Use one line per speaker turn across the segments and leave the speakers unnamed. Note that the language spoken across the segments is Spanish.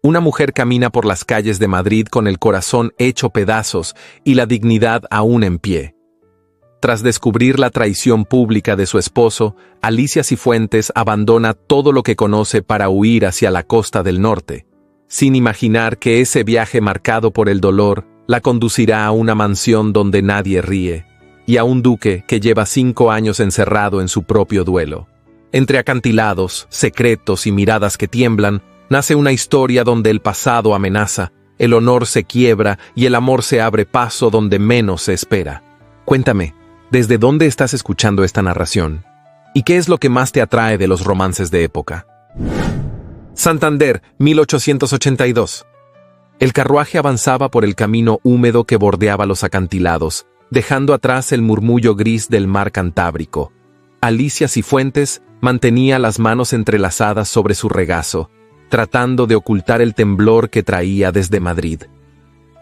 Una mujer camina por las calles de Madrid con el corazón hecho pedazos y la dignidad aún en pie. Tras descubrir la traición pública de su esposo, Alicia Cifuentes abandona todo lo que conoce para huir hacia la costa del norte, sin imaginar que ese viaje marcado por el dolor la conducirá a una mansión donde nadie ríe, y a un duque que lleva 5 años encerrado en su propio duelo. Entre acantilados, secretos y miradas que tiemblan, nace una historia donde el pasado amenaza, el honor se quiebra y el amor se abre paso donde menos se espera. Cuéntame, ¿desde dónde estás escuchando esta narración? ¿Y qué es lo que más te atrae de los romances de época? Santander, 1882. El carruaje avanzaba por el camino húmedo que bordeaba los acantilados, dejando atrás el murmullo gris del mar Cantábrico. Alicia Cifuentes mantenía las manos entrelazadas sobre su regazo, tratando de ocultar el temblor que traía desde Madrid.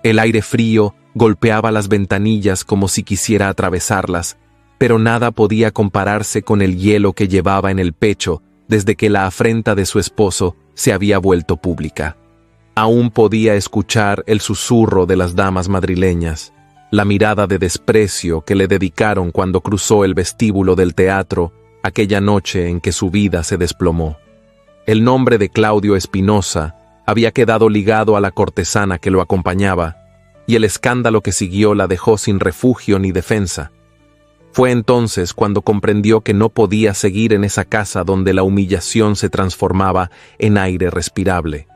El aire frío golpeaba las ventanillas como si quisiera atravesarlas, pero nada podía compararse con el hielo que llevaba en el pecho desde que la afrenta de su esposo se había vuelto pública. Aún podía escuchar el susurro de las damas madrileñas, la mirada de desprecio que le dedicaron cuando cruzó el vestíbulo del teatro aquella noche en que su vida se desplomó. El nombre de Claudio Espinosa había quedado ligado a la cortesana que lo acompañaba, y el escándalo que siguió la dejó sin refugio ni defensa. Fue entonces cuando comprendió que no podía seguir en esa casa donde la humillación se transformaba en aire respirable.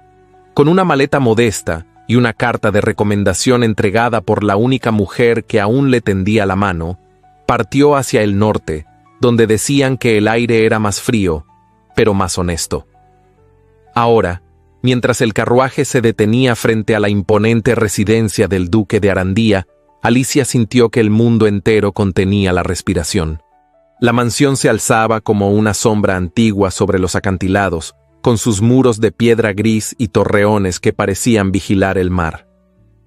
Con una maleta modesta y una carta de recomendación entregada por la única mujer que aún le tendía la mano, partió hacia el norte, donde decían que el aire era más frío, pero más honesto. Ahora, mientras el carruaje se detenía frente a la imponente residencia del duque de Arandía, Alicia sintió que el mundo entero contenía la respiración. La mansión se alzaba como una sombra antigua sobre los acantilados, con sus muros de piedra gris y torreones que parecían vigilar el mar.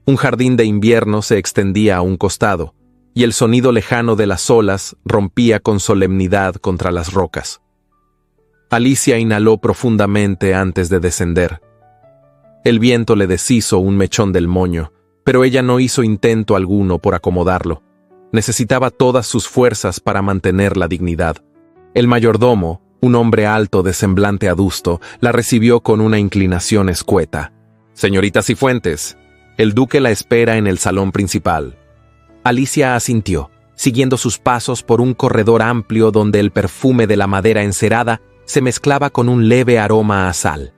Un jardín de invierno se extendía a un costado, y el sonido lejano de las olas rompía con solemnidad contra las rocas. Alicia inhaló profundamente antes de descender. El viento le deshizo un mechón del moño, pero ella no hizo intento alguno por acomodarlo. Necesitaba todas sus fuerzas para mantener la dignidad. El mayordomo, un hombre alto de semblante adusto, la recibió con una inclinación escueta. «Señorita Cifuentes, el duque la espera en el salón principal». Alicia asintió, siguiendo sus pasos por un corredor amplio donde el perfume de la madera encerada se mezclaba con un leve aroma a sal.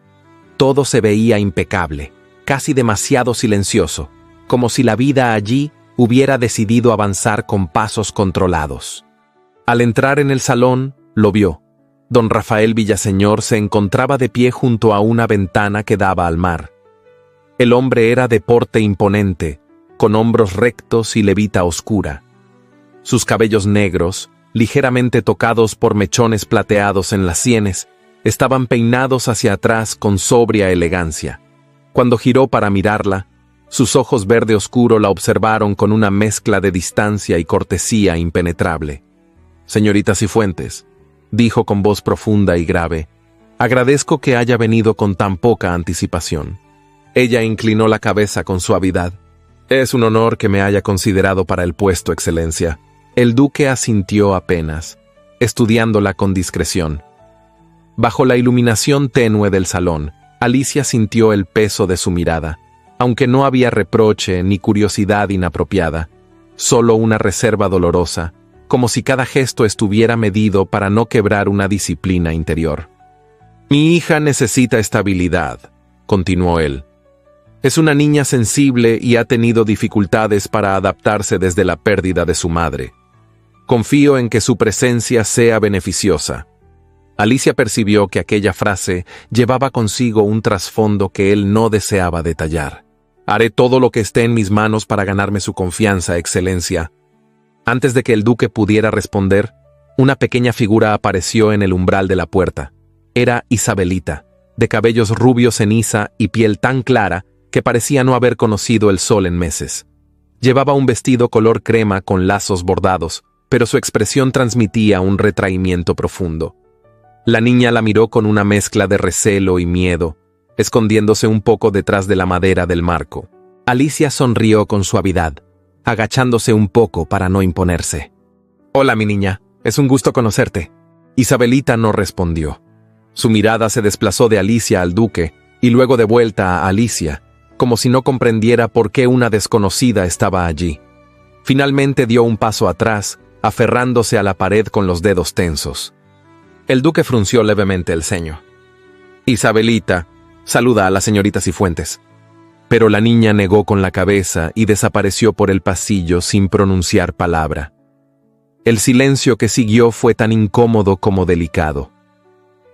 Todo se veía impecable, casi demasiado silencioso, como si la vida allí hubiera decidido avanzar con pasos controlados. Al entrar en el salón, lo vio. Don Rafael Villaseñor se encontraba de pie junto a una ventana que daba al mar. El hombre era de porte imponente, con hombros rectos y levita oscura. Sus cabellos negros, ligeramente tocados por mechones plateados en las sienes, estaban peinados hacia atrás con sobria elegancia. Cuando giró para mirarla, sus ojos verde oscuro la observaron con una mezcla de distancia y cortesía impenetrable. «Señorita Cifuentes», dijo con voz profunda y grave, «agradezco que haya venido con tan poca anticipación». Ella inclinó la cabeza con suavidad. «Es un honor que me haya considerado para el puesto, Excelencia». El duque asintió apenas, estudiándola con discreción. Bajo la iluminación tenue del salón, Alicia sintió el peso de su mirada, aunque no había reproche ni curiosidad inapropiada, solo una reserva dolorosa, como si cada gesto estuviera medido para no quebrar una disciplina interior. «Mi hija necesita estabilidad», continuó él. «Es una niña sensible y ha tenido dificultades para adaptarse desde la pérdida de su madre. Confío en que su presencia sea beneficiosa». Alicia percibió que aquella frase llevaba consigo un trasfondo que él no deseaba detallar. «Haré todo lo que esté en mis manos para ganarme su confianza, Excelencia». Antes de que el duque pudiera responder, una pequeña figura apareció en el umbral de la puerta. Era Isabelita, de cabellos rubios ceniza y piel tan clara que parecía no haber conocido el sol en meses. Llevaba un vestido color crema con lazos bordados, pero su expresión transmitía un retraimiento profundo. La niña la miró con una mezcla de recelo y miedo, escondiéndose un poco detrás de la madera del marco. Alicia sonrió con suavidad, agachándose un poco para no imponerse. «Hola, mi niña, es un gusto conocerte». Isabelita no respondió. Su mirada se desplazó de Alicia al duque y luego de vuelta a Alicia, como si no comprendiera por qué una desconocida estaba allí. Finalmente dio un paso atrás, aferrándose a la pared con los dedos tensos. El duque frunció levemente el ceño. «Isabelita, saluda a la señorita Cifuentes». Pero la niña negó con la cabeza y desapareció por el pasillo sin pronunciar palabra. El silencio que siguió fue tan incómodo como delicado.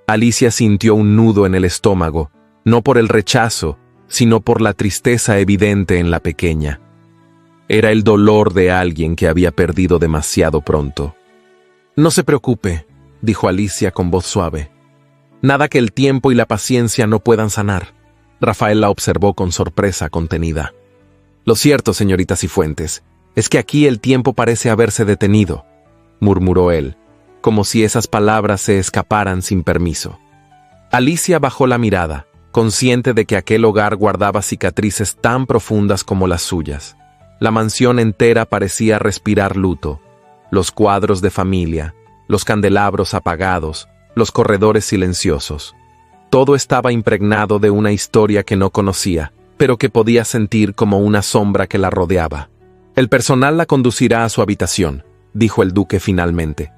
Alicia sintió un nudo en el estómago, no por el rechazo, sino por la tristeza evidente en la pequeña. Era el dolor de alguien que había perdido demasiado pronto. «No se preocupe», dijo Alicia con voz suave. «Nada que el tiempo y la paciencia no puedan sanar». Rafael la observó con sorpresa contenida. «Lo cierto, señorita Cifuentes, es que aquí el tiempo parece haberse detenido», murmuró él, como si esas palabras se escaparan sin permiso. Alicia bajó la mirada, consciente de que aquel hogar guardaba cicatrices tan profundas como las suyas. La mansión entera parecía respirar luto. Los cuadros de familia, los candelabros apagados, los corredores silenciosos. Todo estaba impregnado de una historia que no conocía, pero que podía sentir como una sombra que la rodeaba. «El personal la conducirá a su habitación», dijo el duque finalmente.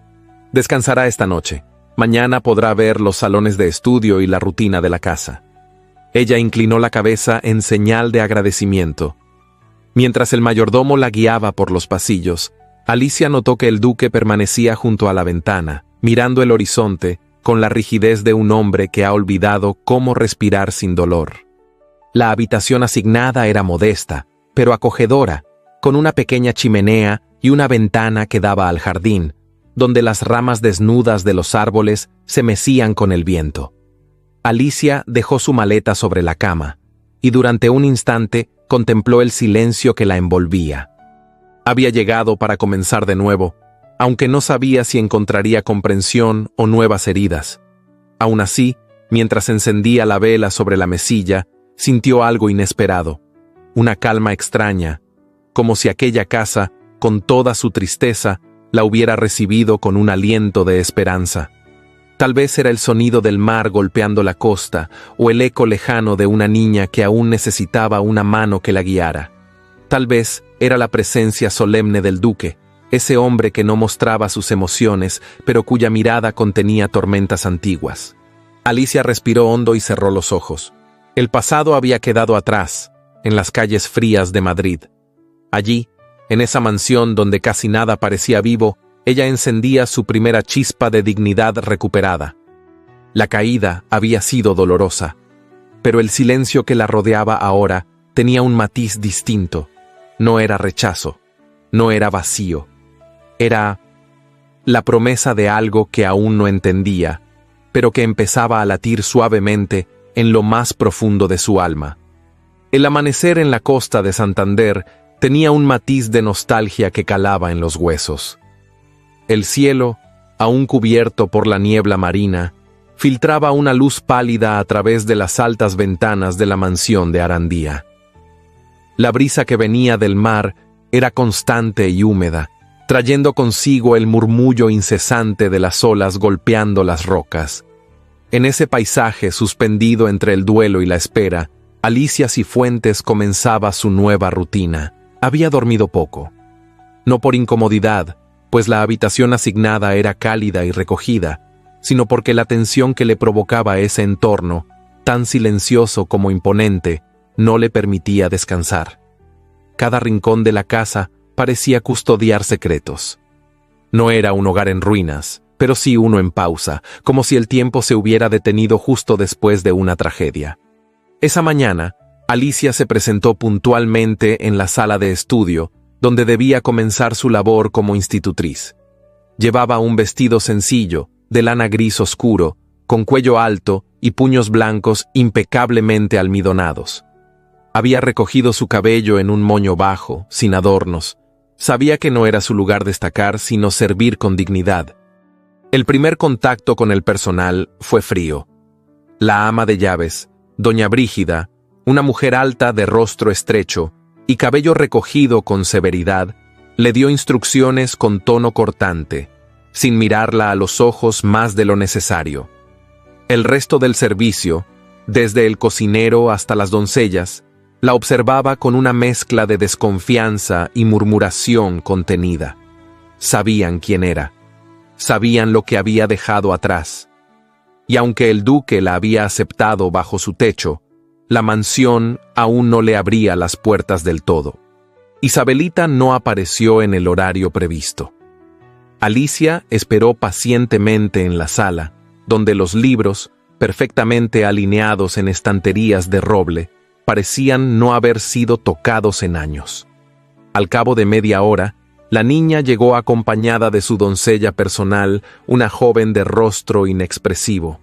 «Descansará esta noche. Mañana podrá ver los salones de estudio y la rutina de la casa». Ella inclinó la cabeza en señal de agradecimiento. Mientras el mayordomo la guiaba por los pasillos, Alicia notó que el duque permanecía junto a la ventana, mirando el horizonte, con la rigidez de un hombre que ha olvidado cómo respirar sin dolor. La habitación asignada era modesta, pero acogedora, con una pequeña chimenea y una ventana que daba al jardín, donde las ramas desnudas de los árboles se mecían con el viento. Alicia dejó su maleta sobre la cama, y durante un instante contempló el silencio que la envolvía. Había llegado para comenzar de nuevo, aunque no sabía si encontraría comprensión o nuevas heridas. Aún así, mientras encendía la vela sobre la mesilla, sintió algo inesperado, una calma extraña, como si aquella casa, con toda su tristeza, la hubiera recibido con un aliento de esperanza. Tal vez era el sonido del mar golpeando la costa o el eco lejano de una niña que aún necesitaba una mano que la guiara. Tal vez era la presencia solemne del duque, ese hombre que no mostraba sus emociones, pero cuya mirada contenía tormentas antiguas. Alicia respiró hondo y cerró los ojos. El pasado había quedado atrás, en las calles frías de Madrid. Allí, en esa mansión donde casi nada parecía vivo, ella encendía su primera chispa de dignidad recuperada. La caída había sido dolorosa, pero el silencio que la rodeaba ahora tenía un matiz distinto. No era rechazo, no era vacío. Era la promesa de algo que aún no entendía, pero que empezaba a latir suavemente en lo más profundo de su alma. El amanecer en la costa de Santander tenía un matiz de nostalgia que calaba en los huesos. El cielo, aún cubierto por la niebla marina, filtraba una luz pálida a través de las altas ventanas de la mansión de Arandía. La brisa que venía del mar era constante y húmeda, trayendo consigo el murmullo incesante de las olas golpeando las rocas. En ese paisaje suspendido entre el duelo y la espera, Alicia Cifuentes comenzaba su nueva rutina. Había dormido poco. No por incomodidad, pues la habitación asignada era cálida y recogida, sino porque la tensión que le provocaba ese entorno, tan silencioso como imponente, no le permitía descansar. Cada rincón de la casa parecía custodiar secretos. No era un hogar en ruinas, pero sí uno en pausa, como si el tiempo se hubiera detenido justo después de una tragedia. Esa mañana, Alicia se presentó puntualmente en la sala de estudio, donde debía comenzar su labor como institutriz. Llevaba un vestido sencillo, de lana gris oscuro, con cuello alto y puños blancos impecablemente almidonados. Había recogido su cabello en un moño bajo, sin adornos. Sabía que no era su lugar destacar, sino servir con dignidad. El primer contacto con el personal fue frío. La ama de llaves, Doña Brígida, una mujer alta de rostro estrecho y cabello recogido con severidad, le dio instrucciones con tono cortante, sin mirarla a los ojos más de lo necesario. El resto del servicio, desde el cocinero hasta las doncellas, la observaba con una mezcla de desconfianza y murmuración contenida. Sabían quién era, sabían lo que había dejado atrás. Y aunque el duque la había aceptado bajo su techo, la mansión aún no le abría las puertas del todo. Isabelita no apareció en el horario previsto. Alicia esperó pacientemente en la sala, donde los libros, perfectamente alineados en estanterías de roble, parecían no haber sido tocados en años. Al cabo de media hora, la niña llegó acompañada de su doncella personal, una joven de rostro inexpresivo.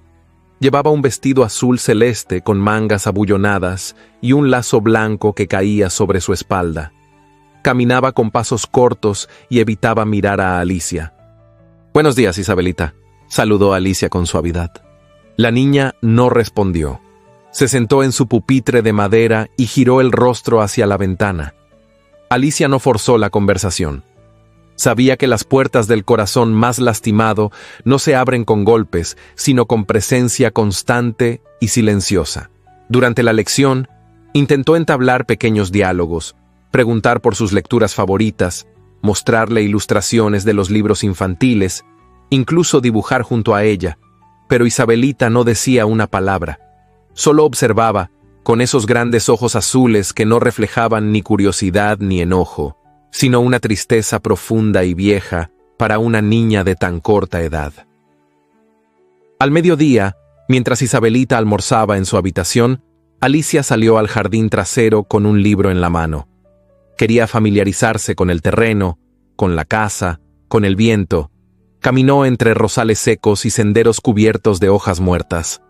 Llevaba un vestido azul celeste con mangas abullonadas y un lazo blanco que caía sobre su espalda. Caminaba con pasos cortos y evitaba mirar a Alicia. «Buenos días, Isabelita», saludó Alicia con suavidad. La niña no respondió. Se sentó en su pupitre de madera y giró el rostro hacia la ventana. Alicia no forzó la conversación. Sabía que las puertas del corazón más lastimado no se abren con golpes, sino con presencia constante y silenciosa. Durante la lección, intentó entablar pequeños diálogos, preguntar por sus lecturas favoritas, mostrarle ilustraciones de los libros infantiles, incluso dibujar junto a ella, pero Isabelita no decía una palabra. Solo observaba, con esos grandes ojos azules que no reflejaban ni curiosidad ni enojo, sino una tristeza profunda y vieja para una niña de tan corta edad. Al mediodía, mientras Isabelita almorzaba en su habitación, Alicia salió al jardín trasero con un libro en la mano. Quería familiarizarse con el terreno, con la casa, con el viento. Caminó entre rosales secos y senderos cubiertos de hojas muertas.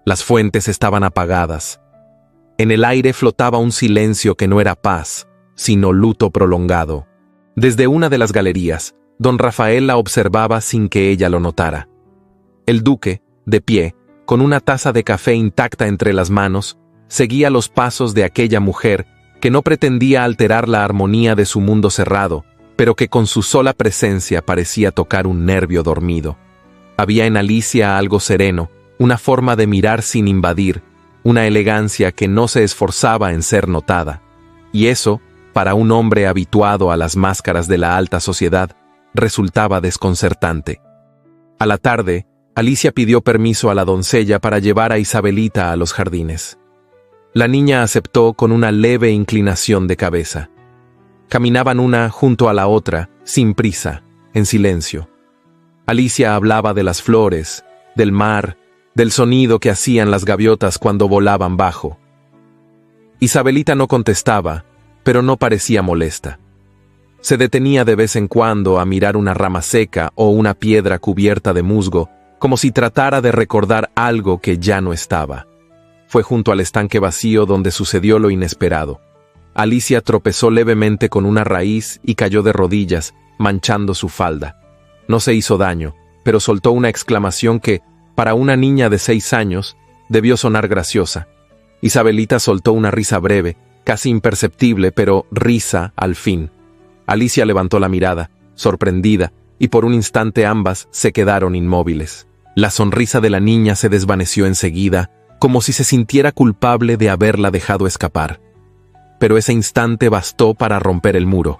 Las fuentes estaban apagadas. En el aire flotaba un silencio que no era paz, sino luto prolongado. Desde una de las galerías, don Rafael la observaba sin que ella lo notara. El duque, de pie, con una taza de café intacta entre las manos, seguía los pasos de aquella mujer que no pretendía alterar la armonía de su mundo cerrado, pero que con su sola presencia parecía tocar un nervio dormido. Había en Alicia algo sereno, una forma de mirar sin invadir, una elegancia que no se esforzaba en ser notada. Y eso, para un hombre habituado a las máscaras de la alta sociedad, resultaba desconcertante. A la tarde, Alicia pidió permiso a la doncella para llevar a Isabelita a los jardines. La niña aceptó con una leve inclinación de cabeza. Caminaban una junto a la otra, sin prisa, en silencio. Alicia hablaba de las flores, del mar, del sonido que hacían las gaviotas cuando volaban bajo. Isabelita no contestaba, pero no parecía molesta. Se detenía de vez en cuando a mirar una rama seca o una piedra cubierta de musgo, como si tratara de recordar algo que ya no estaba. Fue junto al estanque vacío donde sucedió lo inesperado. Alicia tropezó levemente con una raíz y cayó de rodillas, manchando su falda. No se hizo daño, pero soltó una exclamación que, para una niña de 6 años, debió sonar graciosa. Isabelita soltó una risa breve, casi imperceptible, pero risa al fin. Alicia levantó la mirada, sorprendida, y por un instante ambas se quedaron inmóviles. La sonrisa de la niña se desvaneció enseguida, como si se sintiera culpable de haberla dejado escapar. Pero ese instante bastó para romper el muro.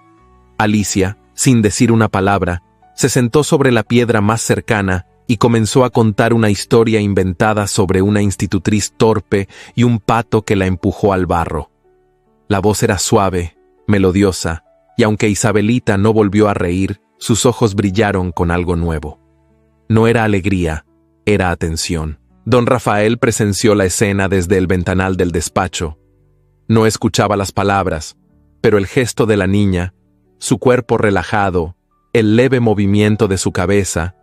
Alicia, sin decir una palabra, se sentó sobre la piedra más cercana y comenzó a contar una historia inventada sobre una institutriz torpe y un pato que la empujó al barro. La voz era suave, melodiosa, y aunque Isabelita no volvió a reír, sus ojos brillaron con algo nuevo. No era alegría, era atención. Don Rafael presenció la escena desde el ventanal del despacho. No escuchaba las palabras, pero el gesto de la niña, su cuerpo relajado, el leve movimiento de su cabeza,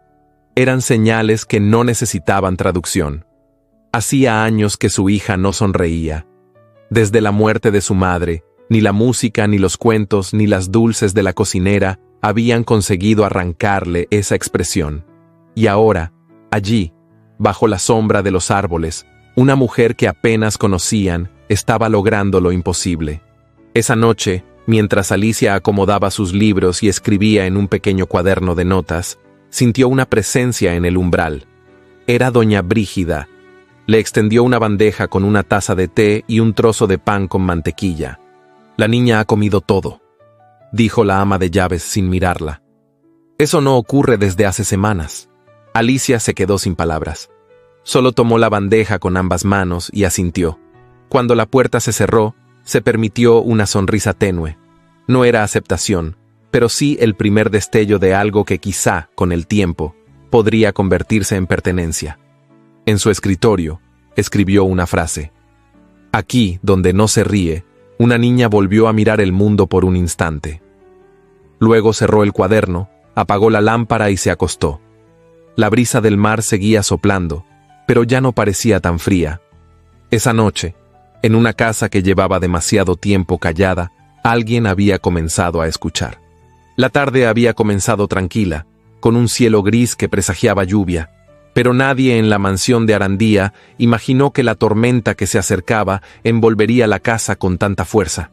eran señales que no necesitaban traducción. Hacía años que su hija no sonreía. Desde la muerte de su madre, ni la música, ni los cuentos, ni las dulces de la cocinera habían conseguido arrancarle esa expresión. Y ahora, allí, bajo la sombra de los árboles, Una mujer que apenas conocían estaba logrando lo imposible. Esa noche, mientras Alicia acomodaba sus libros y escribía en un pequeño cuaderno de notas, sintió una presencia en el umbral. Era doña Brígida. Le extendió una bandeja con una taza de té y un trozo de pan con mantequilla. «La niña ha comido todo», dijo la ama de llaves sin mirarla. «Eso no ocurre desde hace semanas». Alicia se quedó sin palabras. Solo tomó la bandeja con ambas manos y asintió. Cuando la puerta se cerró, se permitió una sonrisa tenue. No era aceptación, pero sí el primer destello de algo que quizá, con el tiempo, podría convertirse en pertenencia. En su escritorio, escribió una frase. Aquí, donde no se ríe, una niña volvió a mirar el mundo por un instante. Luego cerró el cuaderno, apagó la lámpara y se acostó. La brisa del mar seguía soplando, pero ya no parecía tan fría. Esa noche, en una casa que llevaba demasiado tiempo callada, alguien había comenzado a escuchar. La tarde había comenzado tranquila, con un cielo gris que presagiaba lluvia, pero nadie en la mansión de Arandía imaginó que la tormenta que se acercaba envolvería la casa con tanta fuerza.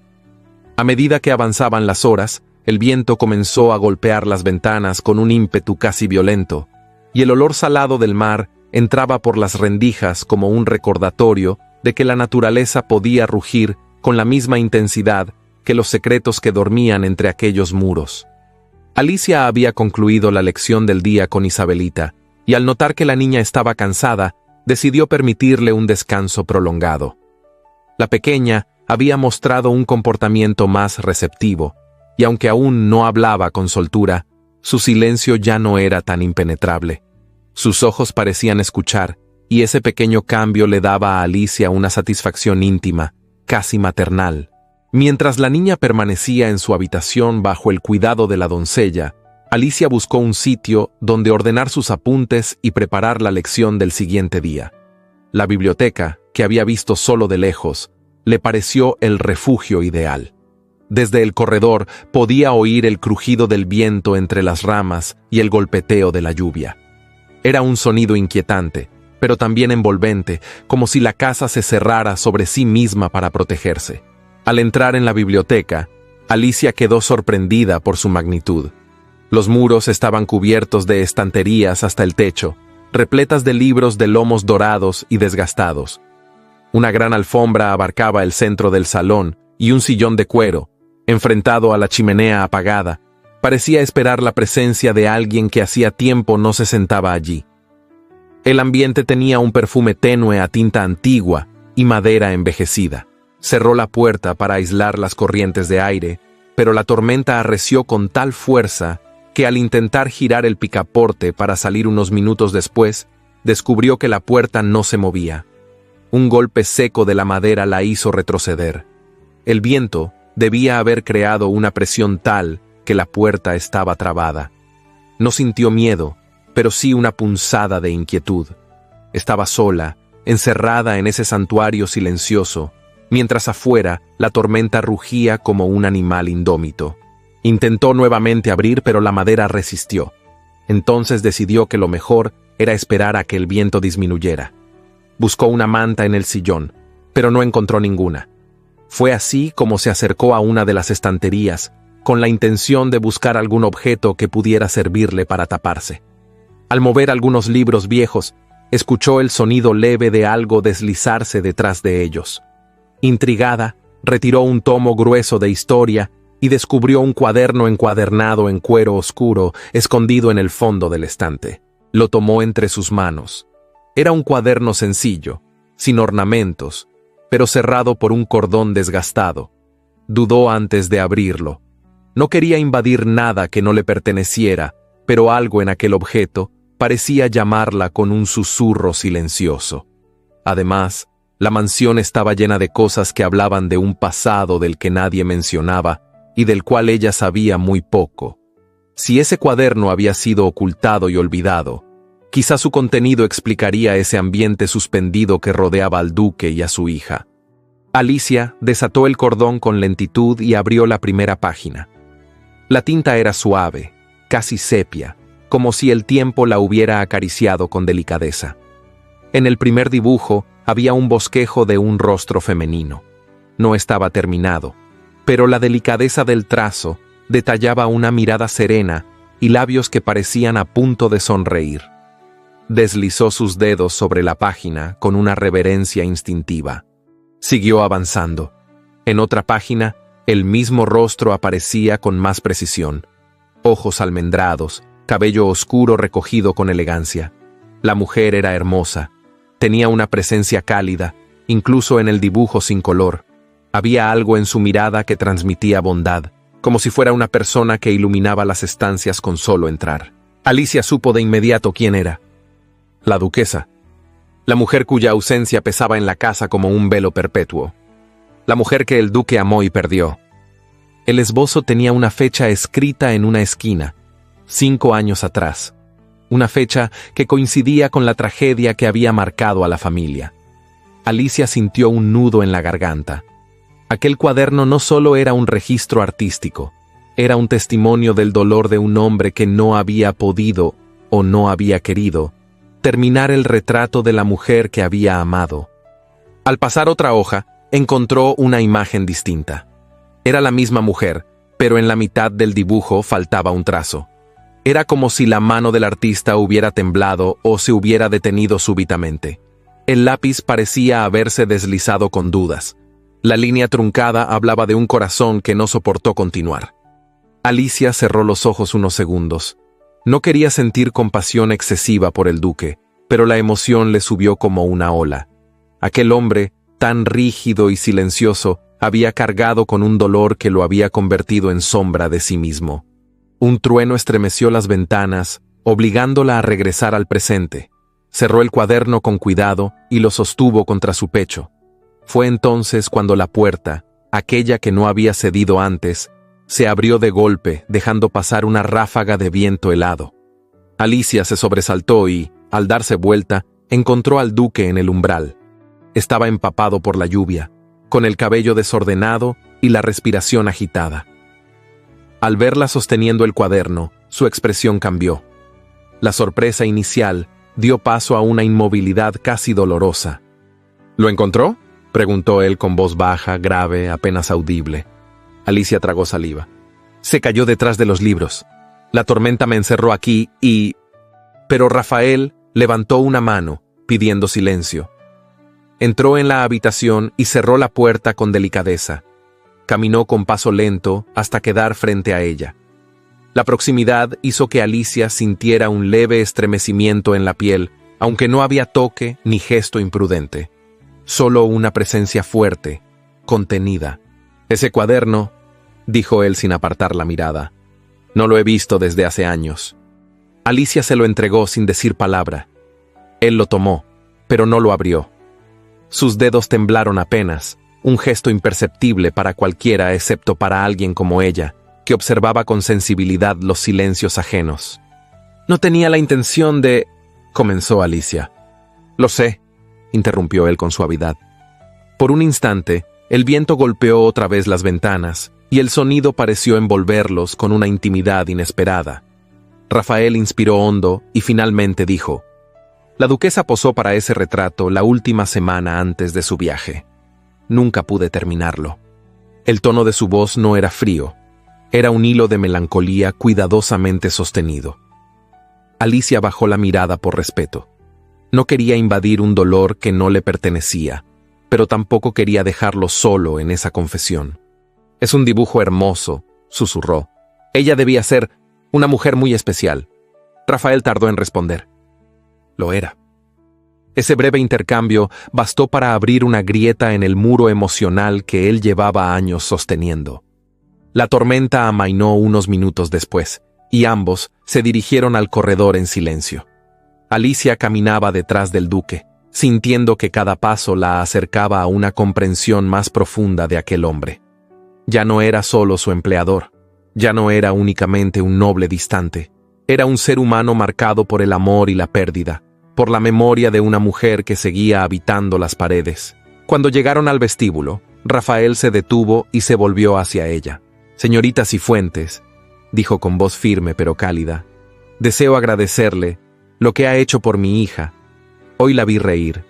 A medida que avanzaban las horas, el viento comenzó a golpear las ventanas con un ímpetu casi violento, y el olor salado del mar entraba por las rendijas como un recordatorio de que la naturaleza podía rugir con la misma intensidad que los secretos que dormían entre aquellos muros. Alicia había concluido la lección del día con Isabelita, y al notar que la niña estaba cansada, decidió permitirle un descanso prolongado. La pequeña había mostrado un comportamiento más receptivo, y aunque aún no hablaba con soltura, su silencio ya no era tan impenetrable. Sus ojos parecían escuchar, y ese pequeño cambio le daba a Alicia una satisfacción íntima, casi maternal. Mientras la niña permanecía en su habitación bajo el cuidado de la doncella, Alicia buscó un sitio donde ordenar sus apuntes y preparar la lección del siguiente día. La biblioteca, que había visto solo de lejos, le pareció el refugio ideal. Desde el corredor podía oír el crujido del viento entre las ramas y el golpeteo de la lluvia. Era un sonido inquietante, pero también envolvente, como si la casa se cerrara sobre sí misma para protegerse. Al entrar en la biblioteca, Alicia quedó sorprendida por su magnitud. Los muros estaban cubiertos de estanterías hasta el techo, repletas de libros de lomos dorados y desgastados. Una gran alfombra abarcaba el centro del salón y un sillón de cuero, enfrentado a la chimenea apagada, parecía esperar la presencia de alguien que hacía tiempo no se sentaba allí. El ambiente tenía un perfume tenue a tinta antigua y madera envejecida. Cerró la puerta para aislar las corrientes de aire, pero la tormenta arreció con tal fuerza que al intentar girar el picaporte para salir unos minutos después, descubrió que la puerta no se movía. Un golpe seco de la madera la hizo retroceder. El viento debía haber creado una presión tal que la puerta estaba trabada. No sintió miedo, pero sí una punzada de inquietud. Estaba sola, encerrada en ese santuario silencioso, mientras afuera la tormenta rugía como un animal indómito. Intentó nuevamente abrir, pero la madera resistió. Entonces decidió que lo mejor era esperar a que el viento disminuyera. Buscó una manta en el sillón, pero no encontró ninguna. Fue así como se acercó a una de las estanterías, con la intención de buscar algún objeto que pudiera servirle para taparse. Al mover algunos libros viejos, escuchó el sonido leve de algo deslizarse detrás de ellos. Intrigada, retiró un tomo grueso de historia y descubrió un cuaderno encuadernado en cuero oscuro, escondido en el fondo del estante. Lo tomó entre sus manos. Era un cuaderno sencillo, sin ornamentos, pero cerrado por un cordón desgastado. Dudó antes de abrirlo. No quería invadir nada que no le perteneciera, pero algo en aquel objeto parecía llamarla con un susurro silencioso. Además, la mansión estaba llena de cosas que hablaban de un pasado del que nadie mencionaba y del cual ella sabía muy poco. Si ese cuaderno había sido ocultado y olvidado, quizá su contenido explicaría ese ambiente suspendido que rodeaba al duque y a su hija. Alicia desató el cordón con lentitud y abrió la primera página. La tinta era suave, casi sepia, como si el tiempo la hubiera acariciado con delicadeza. En el primer dibujo había un bosquejo de un rostro femenino. No estaba terminado, pero la delicadeza del trazo detallaba una mirada serena y labios que parecían a punto de sonreír. Deslizó sus dedos sobre la página con una reverencia instintiva. Siguió avanzando. En otra página, el mismo rostro aparecía con más precisión. Ojos almendrados, cabello oscuro recogido con elegancia. La mujer era hermosa. Tenía una presencia cálida, incluso en el dibujo sin color. Había algo en su mirada que transmitía bondad, como si fuera una persona que iluminaba las estancias con solo entrar. Alicia supo de inmediato quién era. La duquesa. La mujer cuya ausencia pesaba en la casa como un velo perpetuo. La mujer que el duque amó y perdió. El esbozo tenía una fecha escrita en una esquina, 5 años atrás. Una fecha que coincidía con la tragedia que había marcado a la familia. Alicia sintió un nudo en la garganta. Aquel cuaderno no solo era un registro artístico, era un testimonio del dolor de un hombre que no había podido, o no había querido, terminar el retrato de la mujer que había amado. Al pasar otra hoja, encontró una imagen distinta. Era la misma mujer, pero en la mitad del dibujo faltaba un trazo. Era como si la mano del artista hubiera temblado o se hubiera detenido súbitamente. El lápiz parecía haberse deslizado con dudas. La línea truncada hablaba de un corazón que no soportó continuar. Alicia cerró los ojos unos segundos. No quería sentir compasión excesiva por el duque, pero la emoción le subió como una ola. Aquel hombre, tan rígido y silencioso, había cargado con un dolor que lo había convertido en sombra de sí mismo. Un trueno estremeció las ventanas, obligándola a regresar al presente. Cerró el cuaderno con cuidado y lo sostuvo contra su pecho. Fue entonces cuando la puerta, aquella que no había cedido antes, se abrió de golpe, dejando pasar una ráfaga de viento helado. Alicia se sobresaltó y, al darse vuelta, encontró al duque en el umbral. Estaba empapado por la lluvia, con el cabello desordenado y la respiración agitada. Al verla sosteniendo el cuaderno, su expresión cambió. La sorpresa inicial dio paso a una inmovilidad casi dolorosa. ¿Lo encontró?, preguntó él con voz baja, grave, apenas audible. Alicia tragó saliva. Se cayó detrás de los libros. La tormenta me encerró aquí y... Pero Rafael levantó una mano, pidiendo silencio. Entró en la habitación y cerró la puerta con delicadeza. Caminó con paso lento hasta quedar frente a ella. La proximidad hizo que Alicia sintiera un leve estremecimiento en la piel, aunque no había toque ni gesto imprudente. Solo una presencia fuerte, contenida. «Ese cuaderno», dijo él sin apartar la mirada, «no lo he visto desde hace años». Alicia se lo entregó sin decir palabra. Él lo tomó, pero no lo abrió. Sus dedos temblaron apenas, un gesto imperceptible para cualquiera excepto para alguien como ella, que observaba con sensibilidad los silencios ajenos. «No tenía la intención de...», comenzó Alicia. «Lo sé», interrumpió él con suavidad. Por un instante, el viento golpeó otra vez las ventanas, y el sonido pareció envolverlos con una intimidad inesperada. Rafael inspiró hondo y finalmente dijo: «La duquesa posó para ese retrato la última semana antes de su viaje. Nunca pude terminarlo». El tono de su voz no era frío, era un hilo de melancolía cuidadosamente sostenido. Alicia bajó la mirada por respeto. No quería invadir un dolor que no le pertenecía, pero tampoco quería dejarlo solo en esa confesión. «Es un dibujo hermoso», susurró. «Ella debía ser una mujer muy especial». Rafael tardó en responder. Lo era. Ese breve intercambio bastó para abrir una grieta en el muro emocional que él llevaba años sosteniendo. La tormenta amainó unos minutos después, y ambos se dirigieron al corredor en silencio. Alicia caminaba detrás del duque, sintiendo que cada paso la acercaba a una comprensión más profunda de aquel hombre. Ya no era solo su empleador, ya no era únicamente un noble distante, era un ser humano marcado por el amor y la pérdida, por la memoria de una mujer que seguía habitando las paredes. Cuando llegaron al vestíbulo, Rafael se detuvo y se volvió hacia ella. «Señorita Cifuentes», dijo con voz firme pero cálida, «deseo agradecerle lo que ha hecho por mi hija. Hoy la vi reír.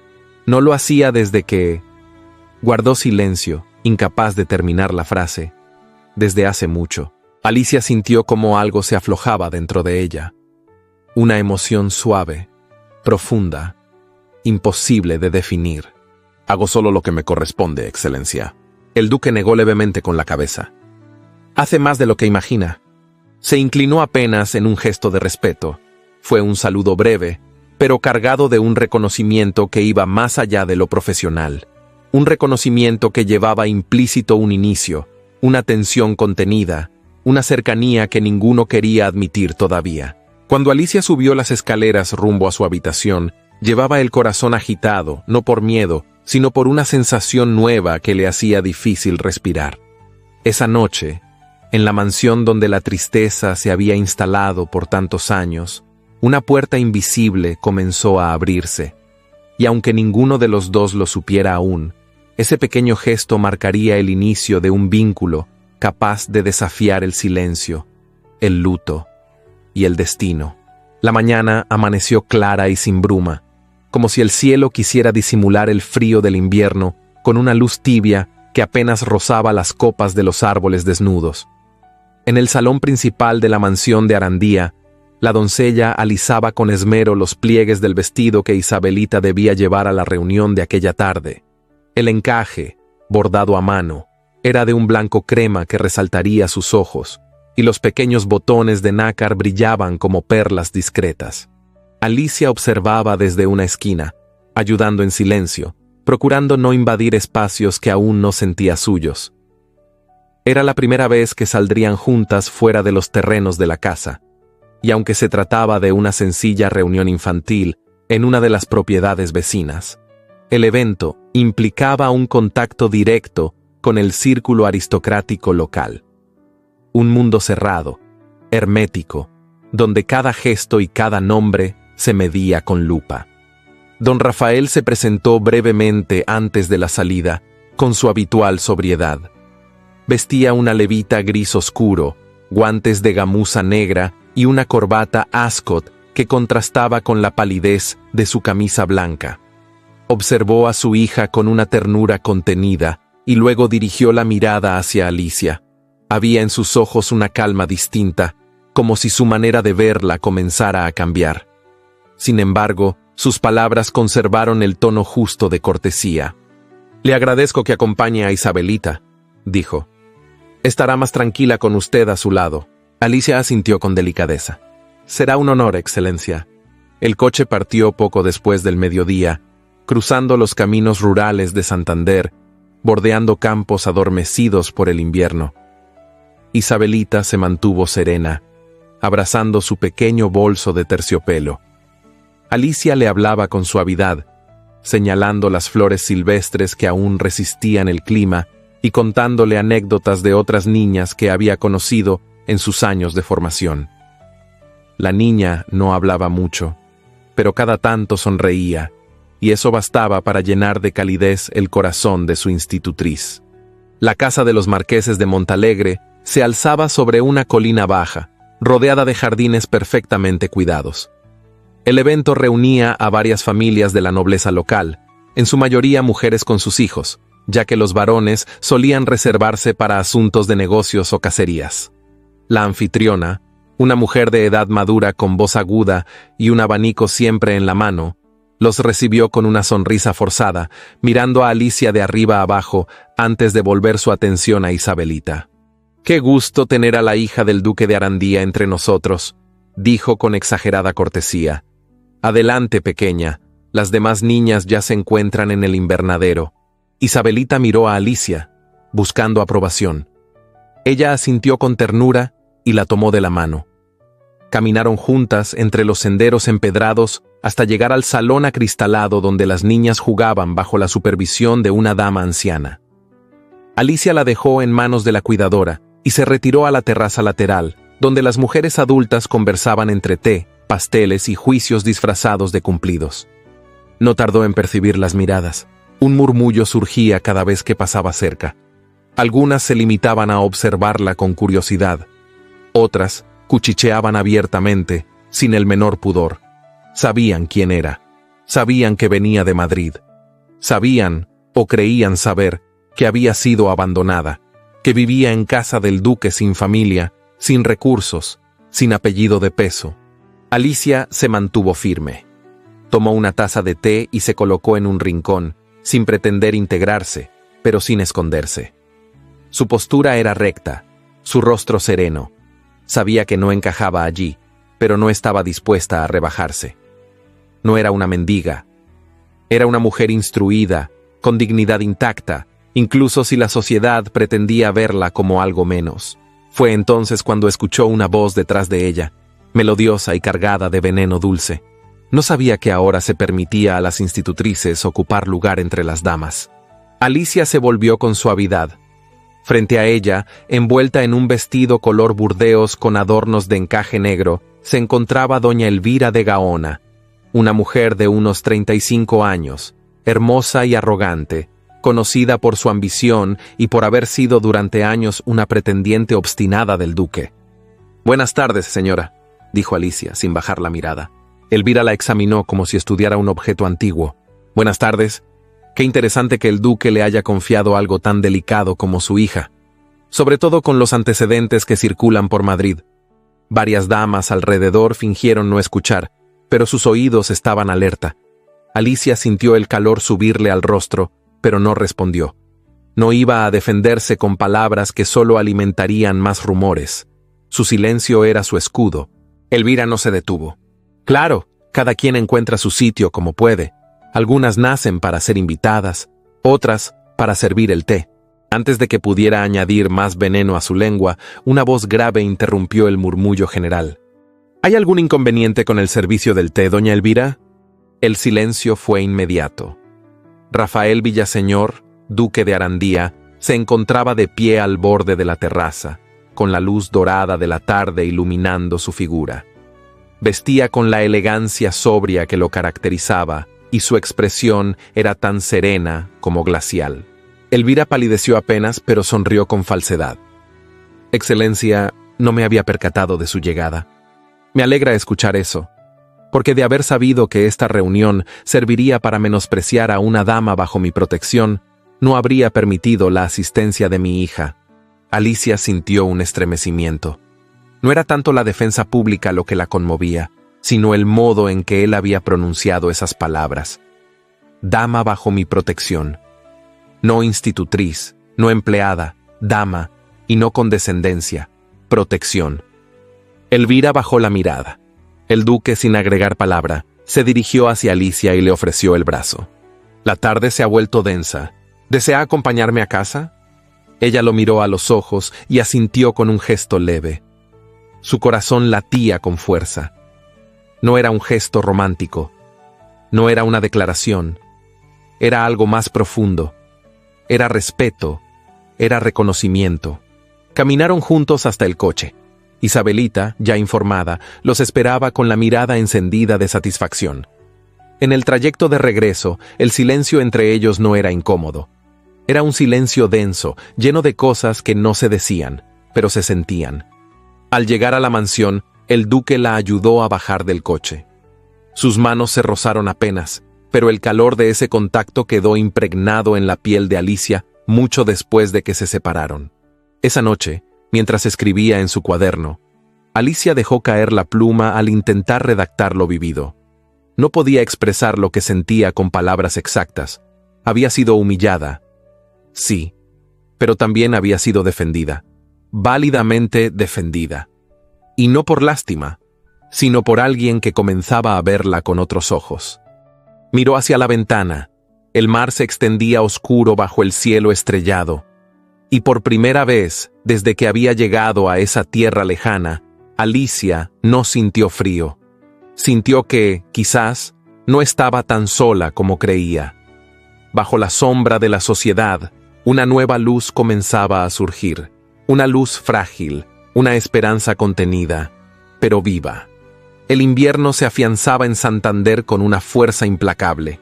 No lo hacía desde que... Guardó silencio, incapaz de terminar la frase. Desde hace mucho. Alicia sintió como algo se aflojaba dentro de ella. Una emoción suave, profunda, imposible de definir.
Hago solo lo que me corresponde, Excelencia.
El duque negó levemente con la cabeza. Hace más de lo que imagina. Se inclinó apenas en un gesto de respeto. Fue un saludo breve, pero cargado de un reconocimiento que iba más allá de lo profesional. Un reconocimiento que llevaba implícito un inicio, una tensión contenida, una cercanía que ninguno quería admitir todavía. Cuando Alicia subió las escaleras rumbo a su habitación, llevaba el corazón agitado, no por miedo, sino por una sensación nueva que le hacía difícil respirar. Esa noche, en la mansión donde la tristeza se había instalado por tantos años, una puerta invisible comenzó a abrirse, y aunque ninguno de los dos lo supiera aún, ese pequeño gesto marcaría el inicio de un vínculo capaz de desafiar el silencio, el luto y el destino. La mañana amaneció clara y sin bruma, como si el cielo quisiera disimular el frío del invierno con una luz tibia que apenas rozaba las copas de los árboles desnudos. En el salón principal de la mansión de Arandía, la doncella alisaba con esmero los pliegues del vestido que Isabelita debía llevar a la reunión de aquella tarde. El encaje, bordado a mano, era de un blanco crema que resaltaría sus ojos, y los pequeños botones de nácar brillaban como perlas discretas. Alicia observaba desde una esquina, ayudando en silencio, procurando no invadir espacios que aún no sentía suyos. Era la primera vez que saldrían juntas fuera de los terrenos de la casa, y aunque se trataba de una sencilla reunión infantil en una de las propiedades vecinas, el evento implicaba un contacto directo con el círculo aristocrático local. Un mundo cerrado, hermético, donde cada gesto y cada nombre se medía con lupa. Don Rafael se presentó brevemente antes de la salida, con su habitual sobriedad. Vestía una levita gris oscuro, guantes de gamuza negra y una corbata ascot que contrastaba con la palidez de su camisa blanca. Observó a su hija con una ternura contenida y luego dirigió la mirada hacia Alicia. Había en sus ojos una calma distinta, como si su manera de verla comenzara a cambiar. Sin embargo, sus palabras conservaron el tono justo de cortesía. «Le agradezco que acompañe a Isabelita», dijo. «Estará más tranquila con usted a su lado». Alicia asintió con delicadeza. «Será un honor, Excelencia». El coche partió poco después del mediodía, cruzando los caminos rurales de Santander, bordeando campos adormecidos por el invierno. Isabelita se mantuvo serena, abrazando su pequeño bolso de terciopelo. Alicia le hablaba con suavidad, señalando las flores silvestres que aún resistían el clima y contándole anécdotas de otras niñas que había conocido en sus años de formación. La niña no hablaba mucho, pero cada tanto sonreía, y eso bastaba para llenar de calidez el corazón de su institutriz. La casa de los marqueses de Montalegre se alzaba sobre una colina baja, rodeada de jardines perfectamente cuidados. El evento reunía a varias familias de la nobleza local, en su mayoría mujeres con sus hijos, ya que los varones solían reservarse para asuntos de negocios o cacerías. La anfitriona, una mujer de edad madura con voz aguda y un abanico siempre en la mano, los recibió con una sonrisa forzada, mirando a Alicia de arriba abajo antes de volver su atención a Isabelita. «Qué gusto tener a la hija del duque de Arandía entre nosotros», dijo con exagerada cortesía. «Adelante, pequeña, las demás niñas ya se encuentran en el invernadero». Isabelita miró a Alicia, buscando aprobación. Ella asintió con ternura y la tomó de la mano. Caminaron juntas entre los senderos empedrados hasta llegar al salón acristalado donde las niñas jugaban bajo la supervisión de una dama anciana. Alicia la dejó en manos de la cuidadora y se retiró a la terraza lateral, donde las mujeres adultas conversaban entre té, pasteles y juicios disfrazados de cumplidos. No tardó en percibir las miradas. Un murmullo surgía cada vez que pasaba cerca. Algunas se limitaban a observarla con curiosidad. Otras cuchicheaban abiertamente, sin el menor pudor. Sabían quién era. Sabían que venía de Madrid. Sabían, o creían saber, que había sido abandonada, que vivía en casa del duque sin familia, sin recursos, sin apellido de peso. Alicia se mantuvo firme. Tomó una taza de té y se colocó en un rincón, sin pretender integrarse, pero sin esconderse. Su postura era recta, su rostro sereno. Sabía que no encajaba allí, pero no estaba dispuesta a rebajarse. No era una mendiga. Era una mujer instruida, con dignidad intacta, incluso si la sociedad pretendía verla como algo menos. Fue entonces cuando escuchó una voz detrás de ella, melodiosa y cargada de veneno dulce. No sabía que ahora se permitía a las institutrices ocupar lugar entre las damas. Alicia se volvió con suavidad. Frente a ella, envuelta en un vestido color burdeos con adornos de encaje negro, se encontraba doña Elvira de Gaona, una mujer de unos 35 años, hermosa y arrogante, conocida por su ambición y por haber sido durante años una pretendiente obstinada del duque. «Buenas tardes, señora», dijo Alicia, sin bajar la mirada. Elvira la examinó como si estudiara un objeto antiguo. «Buenas tardes. Qué interesante que el duque le haya confiado algo tan delicado como su hija, sobre todo con los antecedentes que circulan por Madrid». Varias damas alrededor fingieron no escuchar, pero sus oídos estaban alerta. Alicia sintió el calor subirle al rostro, pero no respondió. No iba a defenderse con palabras que solo alimentarían más rumores. Su silencio era su escudo. Elvira no se detuvo. Claro, cada quien encuentra su sitio como puede. Algunas nacen para ser invitadas, otras para servir el té. Antes de que pudiera añadir más veneno a su lengua, una voz grave interrumpió el murmullo general. ¿Hay algún inconveniente con el servicio del té, doña Elvira? El silencio fue inmediato. Rafael Villaseñor, duque de Arandía, se encontraba de pie al borde de la terraza, con la luz dorada de la tarde iluminando su figura. Vestía con la elegancia sobria que lo caracterizaba, y su expresión era tan serena como glacial. Elvira palideció apenas, pero sonrió con falsedad. «Excelencia, no me había percatado de su llegada. Me alegra escuchar eso, porque de haber sabido que esta reunión serviría para menospreciar a una dama bajo mi protección, no habría permitido la asistencia de mi hija». Alicia sintió un estremecimiento. No era tanto la defensa pública lo que la conmovía, sino el modo en que él había pronunciado esas palabras. Dama bajo mi protección. No institutriz, no empleada, dama, y no condescendencia, protección. Elvira bajó la mirada. El duque, sin agregar palabra, se dirigió hacia Alicia y le ofreció el brazo. «La tarde se ha vuelto densa. ¿Desea acompañarme a casa?» Ella lo miró a los ojos y asintió con un gesto leve. Su corazón latía con fuerza. No era un gesto romántico. No era una declaración. Era algo más profundo. Era respeto. Era reconocimiento. Caminaron juntos hasta el coche. Isabelita, ya informada, los esperaba con la mirada encendida de satisfacción. En el trayecto de regreso, el silencio entre ellos no era incómodo. Era un silencio denso, lleno de cosas que no se decían, pero se sentían. Al llegar a la mansión, el duque la ayudó a bajar del coche. Sus manos se rozaron apenas, pero el calor de ese contacto quedó impregnado en la piel de Alicia mucho después de que se separaron. Esa noche, mientras escribía en su cuaderno, Alicia dejó caer la pluma al intentar redactar lo vivido. No podía expresar lo que sentía con palabras exactas. Había sido humillada. Sí, pero también había sido defendida. Válidamente defendida. Y no por lástima, sino por alguien que comenzaba a verla con otros ojos. Miró hacia la ventana. El mar se extendía oscuro bajo el cielo estrellado. Y por primera vez, desde que había llegado a esa tierra lejana, Alicia no sintió frío. Sintió que, quizás, no estaba tan sola como creía. Bajo la sombra de la sociedad, una nueva luz comenzaba a surgir. Una luz frágil, una esperanza contenida, pero viva. El invierno se afianzaba en Santander con una fuerza implacable.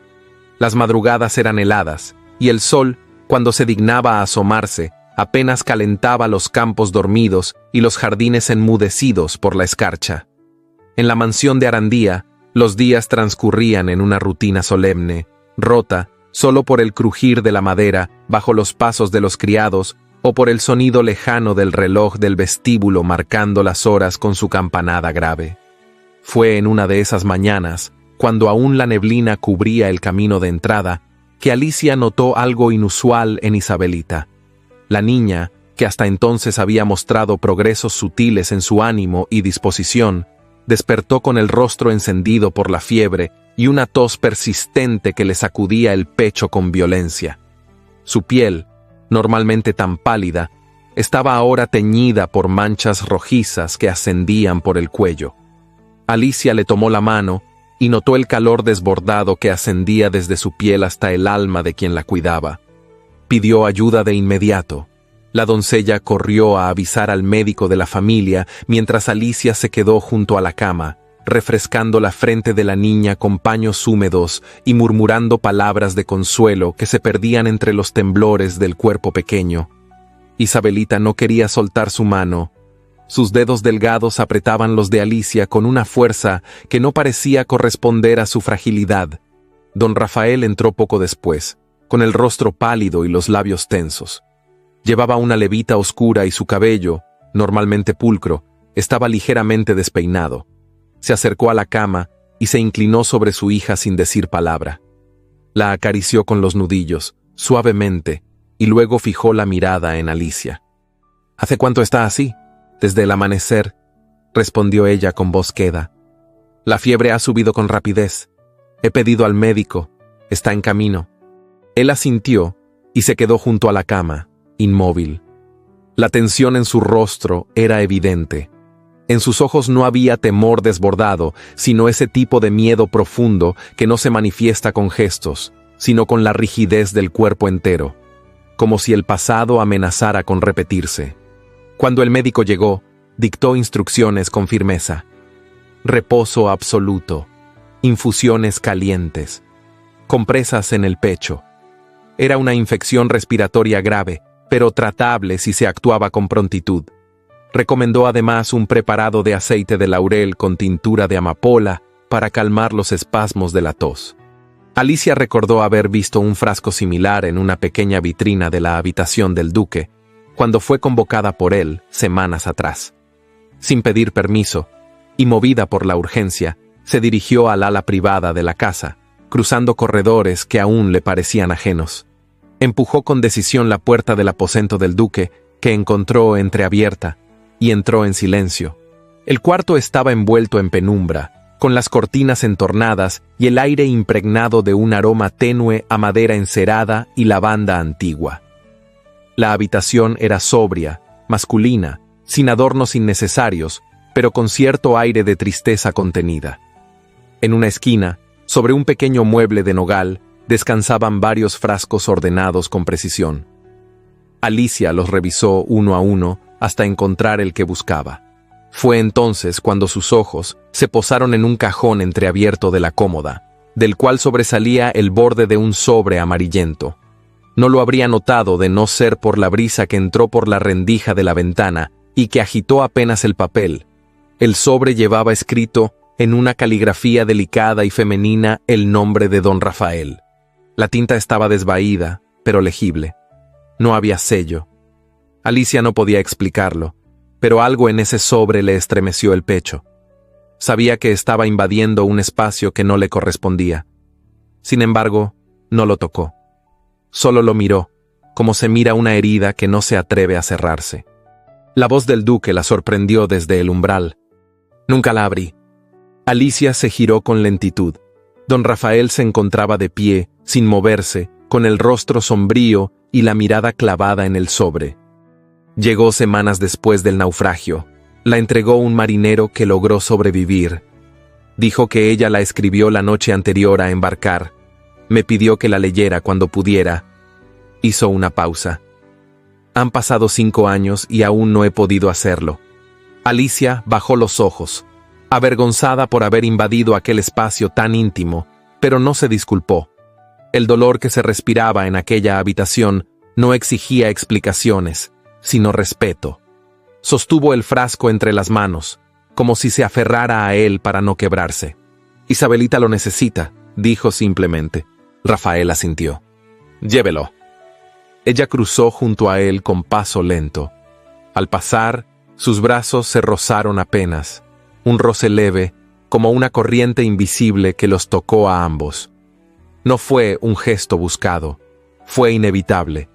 Las madrugadas eran heladas, y el sol, cuando se dignaba a asomarse, apenas calentaba los campos dormidos y los jardines enmudecidos por la escarcha. En la mansión de Arandía, los días transcurrían en una rutina solemne, rota, solo por el crujir de la madera bajo los pasos de los criados o por el sonido lejano del reloj del vestíbulo marcando las horas con su campanada grave. Fue en una de esas mañanas, cuando aún la neblina cubría el camino de entrada, que Alicia notó algo inusual en Isabelita. La niña, que hasta entonces había mostrado progresos sutiles en su ánimo y disposición, despertó con el rostro encendido por la fiebre y una tos persistente que le sacudía el pecho con violencia. Su piel, normalmente tan pálida, estaba ahora teñida por manchas rojizas que ascendían por el cuello. Alicia le tomó la mano y notó el calor desbordado que ascendía desde su piel hasta el alma de quien la cuidaba. Pidió ayuda de inmediato. La doncella corrió a avisar al médico de la familia mientras Alicia se quedó junto a la cama, refrescando la frente de la niña con paños húmedos y murmurando palabras de consuelo que se perdían entre los temblores del cuerpo pequeño. Isabelita no quería soltar su mano. Sus dedos delgados apretaban los de Alicia con una fuerza que no parecía corresponder a su fragilidad. Don Rafael entró poco después, con el rostro pálido y los labios tensos. Llevaba una levita oscura y su cabello, normalmente pulcro, estaba ligeramente despeinado. Se acercó a la cama y se inclinó sobre su hija sin decir palabra. La acarició con los nudillos, suavemente, y luego fijó la mirada en Alicia. «¿Hace cuánto está así?» «Desde el amanecer», respondió ella con voz queda. «La fiebre ha subido con rapidez. He pedido al médico. Está en camino». Él asintió y se quedó junto a la cama, inmóvil. La tensión en su rostro era evidente. En sus ojos no había temor desbordado, sino ese tipo de miedo profundo que no se manifiesta con gestos, sino con la rigidez del cuerpo entero, como si el pasado amenazara con repetirse. Cuando el médico llegó, dictó instrucciones con firmeza. Reposo absoluto, infusiones calientes, compresas en el pecho. Era una infección respiratoria grave, pero tratable si se actuaba con prontitud. Recomendó además un preparado de aceite de laurel con tintura de amapola para calmar los espasmos de la tos. Alicia recordó haber visto un frasco similar en una pequeña vitrina de la habitación del duque, cuando fue convocada por él semanas atrás. Sin pedir permiso, y movida por la urgencia, se dirigió al ala privada de la casa, cruzando corredores que aún le parecían ajenos. Empujó con decisión la puerta del aposento del duque, que encontró entreabierta, y entró en silencio. El cuarto estaba envuelto en penumbra, con las cortinas entornadas y el aire impregnado de un aroma tenue a madera encerada y lavanda antigua. La habitación era sobria, masculina, sin adornos innecesarios, pero con cierto aire de tristeza contenida. En una esquina, sobre un pequeño mueble de nogal, descansaban varios frascos ordenados con precisión. Alicia los revisó uno a uno hasta encontrar el que buscaba. Fue entonces cuando sus ojos se posaron en un cajón entreabierto de la cómoda, del cual sobresalía el borde de un sobre amarillento. No lo habría notado de no ser por la brisa que entró por la rendija de la ventana y que agitó apenas el papel. El sobre llevaba escrito, en una caligrafía delicada y femenina, el nombre de don Rafael. La tinta estaba desvaída, pero legible. No había sello. Alicia no podía explicarlo, pero algo en ese sobre le estremeció el pecho. Sabía que estaba invadiendo un espacio que no le correspondía. Sin embargo, no lo tocó. Solo lo miró, como se mira una herida que no se atreve a cerrarse. La voz del duque la sorprendió desde el umbral. Nunca la abrí. Alicia se giró con lentitud. Don Rafael se encontraba de pie, sin moverse, con el rostro sombrío y la mirada clavada en el sobre. Llegó semanas después del naufragio. La entregó un marinero que logró sobrevivir. Dijo que ella la escribió la noche anterior a embarcar. Me pidió que la leyera cuando pudiera. Hizo una pausa. Han pasado 5 años y aún no he podido hacerlo. Alicia bajó los ojos, avergonzada por haber invadido aquel espacio tan íntimo, pero no se disculpó. El dolor que se respiraba en aquella habitación no exigía explicaciones, sino respeto. Sostuvo el frasco entre las manos, como si se aferrara a él para no quebrarse. Isabelita lo necesita, dijo simplemente. Rafael asintió. Llévelo. Ella cruzó junto a él con paso lento. Al pasar, sus brazos se rozaron apenas, un roce leve, como una corriente invisible que los tocó a ambos. No fue un gesto buscado, fue inevitable.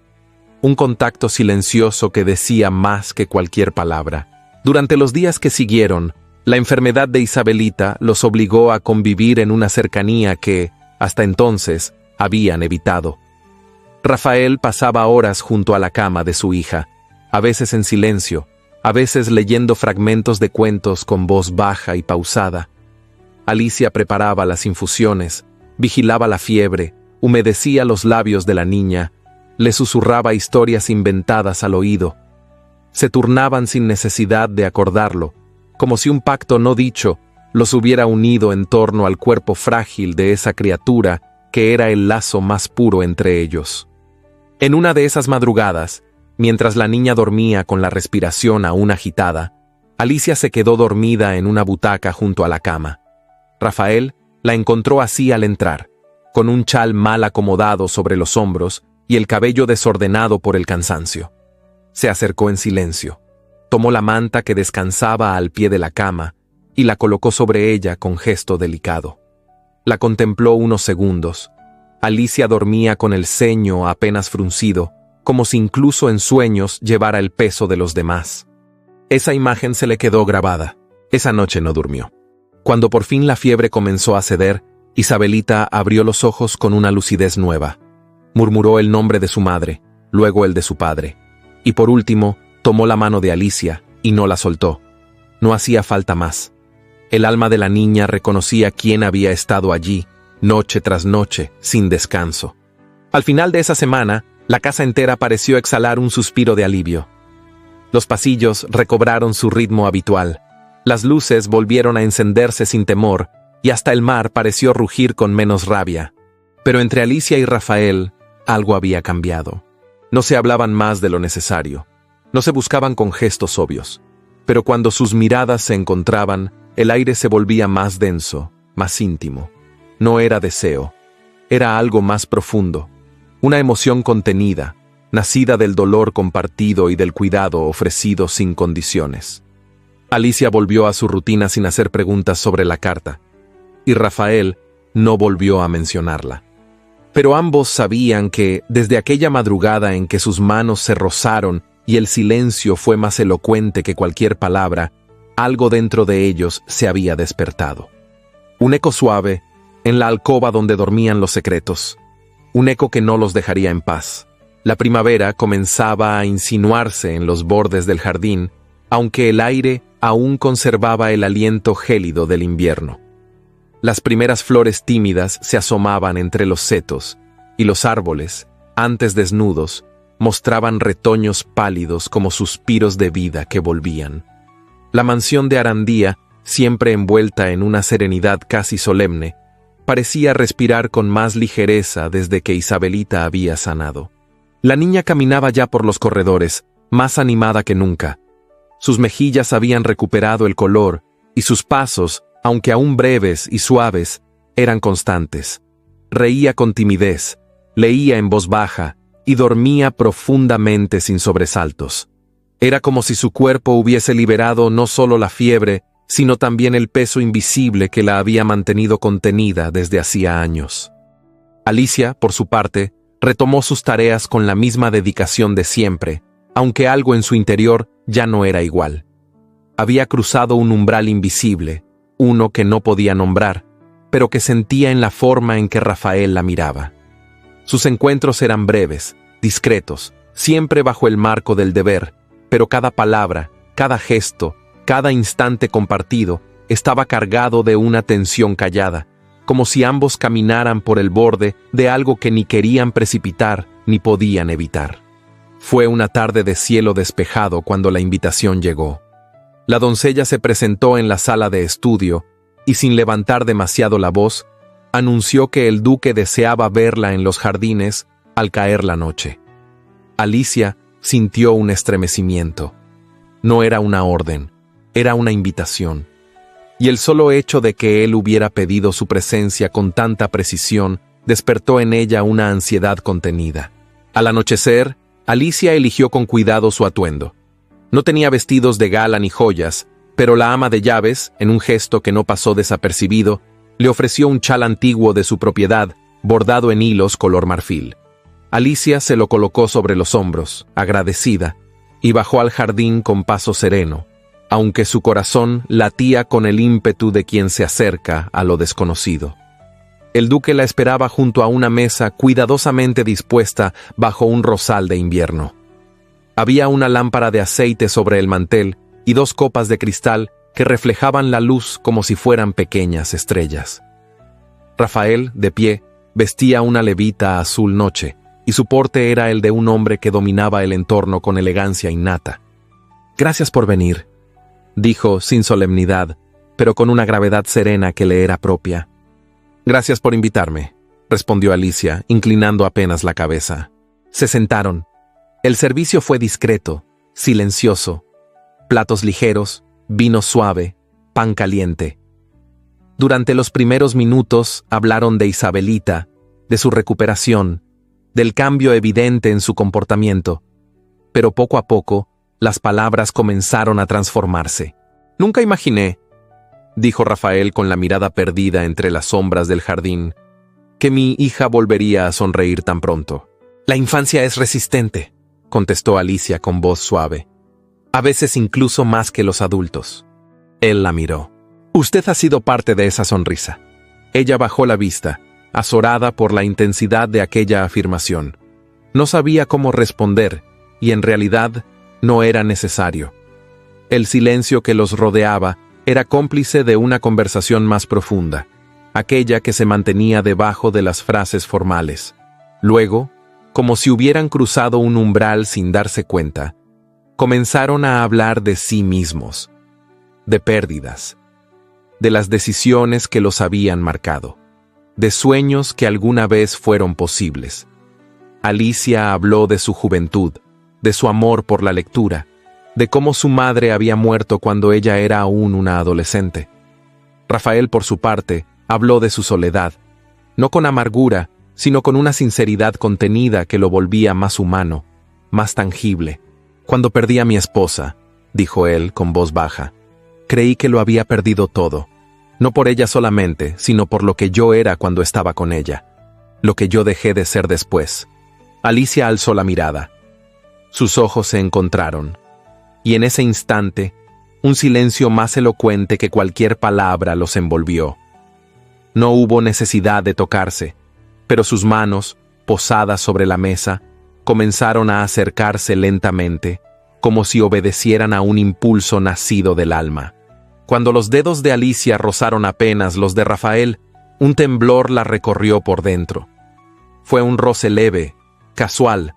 Un contacto silencioso que decía más que cualquier palabra. Durante los días que siguieron, la enfermedad de Isabelita los obligó a convivir en una cercanía que, hasta entonces, habían evitado. Rafael pasaba horas junto a la cama de su hija, a veces en silencio, a veces leyendo fragmentos de cuentos con voz baja y pausada. Alicia preparaba las infusiones, vigilaba la fiebre, humedecía los labios de la niña, le susurraba historias inventadas al oído. Se turnaban sin necesidad de acordarlo, como si un pacto no dicho los hubiera unido en torno al cuerpo frágil de esa criatura que era el lazo más puro entre ellos. En una de esas madrugadas, mientras la niña dormía con la respiración aún agitada, Alicia se quedó dormida en una butaca junto a la cama. Rafael la encontró así al entrar, con un chal mal acomodado sobre los hombros y el cabello desordenado por el cansancio. Se acercó en silencio, tomó la manta que descansaba al pie de la cama y la colocó sobre ella con gesto delicado. La contempló unos segundos. Alicia dormía con el ceño apenas fruncido, como si incluso en sueños llevara el peso de los demás. Esa imagen se le quedó grabada. Esa noche no durmió. Cuando por fin la fiebre comenzó a ceder, Isabelita abrió los ojos con una lucidez nueva. Murmuró el nombre de su madre, luego el de su padre, y por último tomó la mano de Alicia y no la soltó. No hacía falta más. El alma de la niña reconocía quién había estado allí, noche tras noche, sin descanso. Al final de esa semana, la casa entera pareció exhalar un suspiro de alivio. Los pasillos recobraron su ritmo habitual. Las luces volvieron a encenderse sin temor, y hasta el mar pareció rugir con menos rabia. Pero entre Alicia y Rafael, algo había cambiado. No se hablaban más de lo necesario. No se buscaban con gestos obvios. Pero cuando sus miradas se encontraban, el aire se volvía más denso, más íntimo. No era deseo, era algo más profundo, una emoción contenida, nacida del dolor compartido y del cuidado ofrecido sin condiciones. Alicia volvió a su rutina sin hacer preguntas sobre la carta, y Rafael no volvió a mencionarla. Pero ambos sabían que, desde aquella madrugada en que sus manos se rozaron y el silencio fue más elocuente que cualquier palabra, algo dentro de ellos se había despertado. Un eco suave, en la alcoba donde dormían los secretos. Un eco que no los dejaría en paz. La primavera comenzaba a insinuarse en los bordes del jardín, aunque el aire aún conservaba el aliento gélido del invierno. Las primeras flores tímidas se asomaban entre los setos, y los árboles, antes desnudos, mostraban retoños pálidos como suspiros de vida que volvían. La mansión de Arandía, siempre envuelta en una serenidad casi solemne, parecía respirar con más ligereza desde que Isabelita había sanado. La niña caminaba ya por los corredores, más animada que nunca. Sus mejillas habían recuperado el color, y sus pasos, aunque aún breves y suaves, eran constantes. Reía con timidez, leía en voz baja, y dormía profundamente sin sobresaltos. Era como si su cuerpo hubiese liberado no solo la fiebre, sino también el peso invisible que la había mantenido contenida desde hacía años. Alicia, por su parte, retomó sus tareas con la misma dedicación de siempre, aunque algo en su interior ya no era igual. Había cruzado un umbral invisible, uno que no podía nombrar, pero que sentía en la forma en que Rafael la miraba. Sus encuentros eran breves, discretos, siempre bajo el marco del deber, pero cada palabra, cada gesto, cada instante compartido estaba cargado de una tensión callada, como si ambos caminaran por el borde de algo que ni querían precipitar ni podían evitar. Fue una tarde de cielo despejado cuando la invitación llegó. La doncella se presentó en la sala de estudio y, sin levantar demasiado la voz, anunció que el duque deseaba verla en los jardines al caer la noche. Alicia sintió un estremecimiento. No era una orden. Era una invitación, y el solo hecho de que él hubiera pedido su presencia con tanta precisión despertó en ella una ansiedad contenida. Al anochecer, Alicia eligió con cuidado su atuendo. No tenía vestidos de gala ni joyas, pero la ama de llaves, en un gesto que no pasó desapercibido, le ofreció un chal antiguo de su propiedad, bordado en hilos color marfil. Alicia se lo colocó sobre los hombros, agradecida, y bajó al jardín con paso sereno, aunque su corazón latía con el ímpetu de quien se acerca a lo desconocido. El duque la esperaba junto a una mesa cuidadosamente dispuesta bajo un rosal de invierno. Había una lámpara de aceite sobre el mantel y 2 copas de cristal que reflejaban la luz como si fueran pequeñas estrellas. Rafael, de pie, vestía una levita azul noche, y su porte era el de un hombre que dominaba el entorno con elegancia innata. «Gracias por venir», dijo sin solemnidad, pero con una gravedad serena que le era propia. «Gracias por invitarme», respondió Alicia, inclinando apenas la cabeza. Se sentaron. El servicio fue discreto, silencioso. Platos ligeros, vino suave, pan caliente. Durante los primeros minutos hablaron de Isabelita, de su recuperación, del cambio evidente en su comportamiento. Pero poco a poco, las palabras comenzaron a transformarse. «Nunca imaginé», dijo Rafael con la mirada perdida entre las sombras del jardín, «que mi hija volvería a sonreír tan pronto». «La infancia es resistente», contestó Alicia con voz suave. «A veces incluso más que los adultos». Él la miró. «Usted ha sido parte de esa sonrisa». Ella bajó la vista, azorada por la intensidad de aquella afirmación. No sabía cómo responder, y en realidad no era necesario. El silencio que los rodeaba era cómplice de una conversación más profunda, aquella que se mantenía debajo de las frases formales. Luego, como si hubieran cruzado un umbral sin darse cuenta, comenzaron a hablar de sí mismos, de pérdidas, de las decisiones que los habían marcado, de sueños que alguna vez fueron posibles. Alicia habló de su juventud, de su amor por la lectura, de cómo su madre había muerto cuando ella era aún una adolescente. Rafael, por su parte, habló de su soledad, no con amargura, sino con una sinceridad contenida que lo volvía más humano, más tangible. «Cuando perdí a mi esposa», dijo él con voz baja, «creí que lo había perdido todo, no por ella solamente, sino por lo que yo era cuando estaba con ella, lo que yo dejé de ser después». Alicia alzó la mirada. Sus ojos se encontraron, y en ese instante, un silencio más elocuente que cualquier palabra los envolvió. No hubo necesidad de tocarse, pero sus manos, posadas sobre la mesa, comenzaron a acercarse lentamente, como si obedecieran a un impulso nacido del alma. Cuando los dedos de Alicia rozaron apenas los de Rafael, un temblor la recorrió por dentro. Fue un roce leve, casual,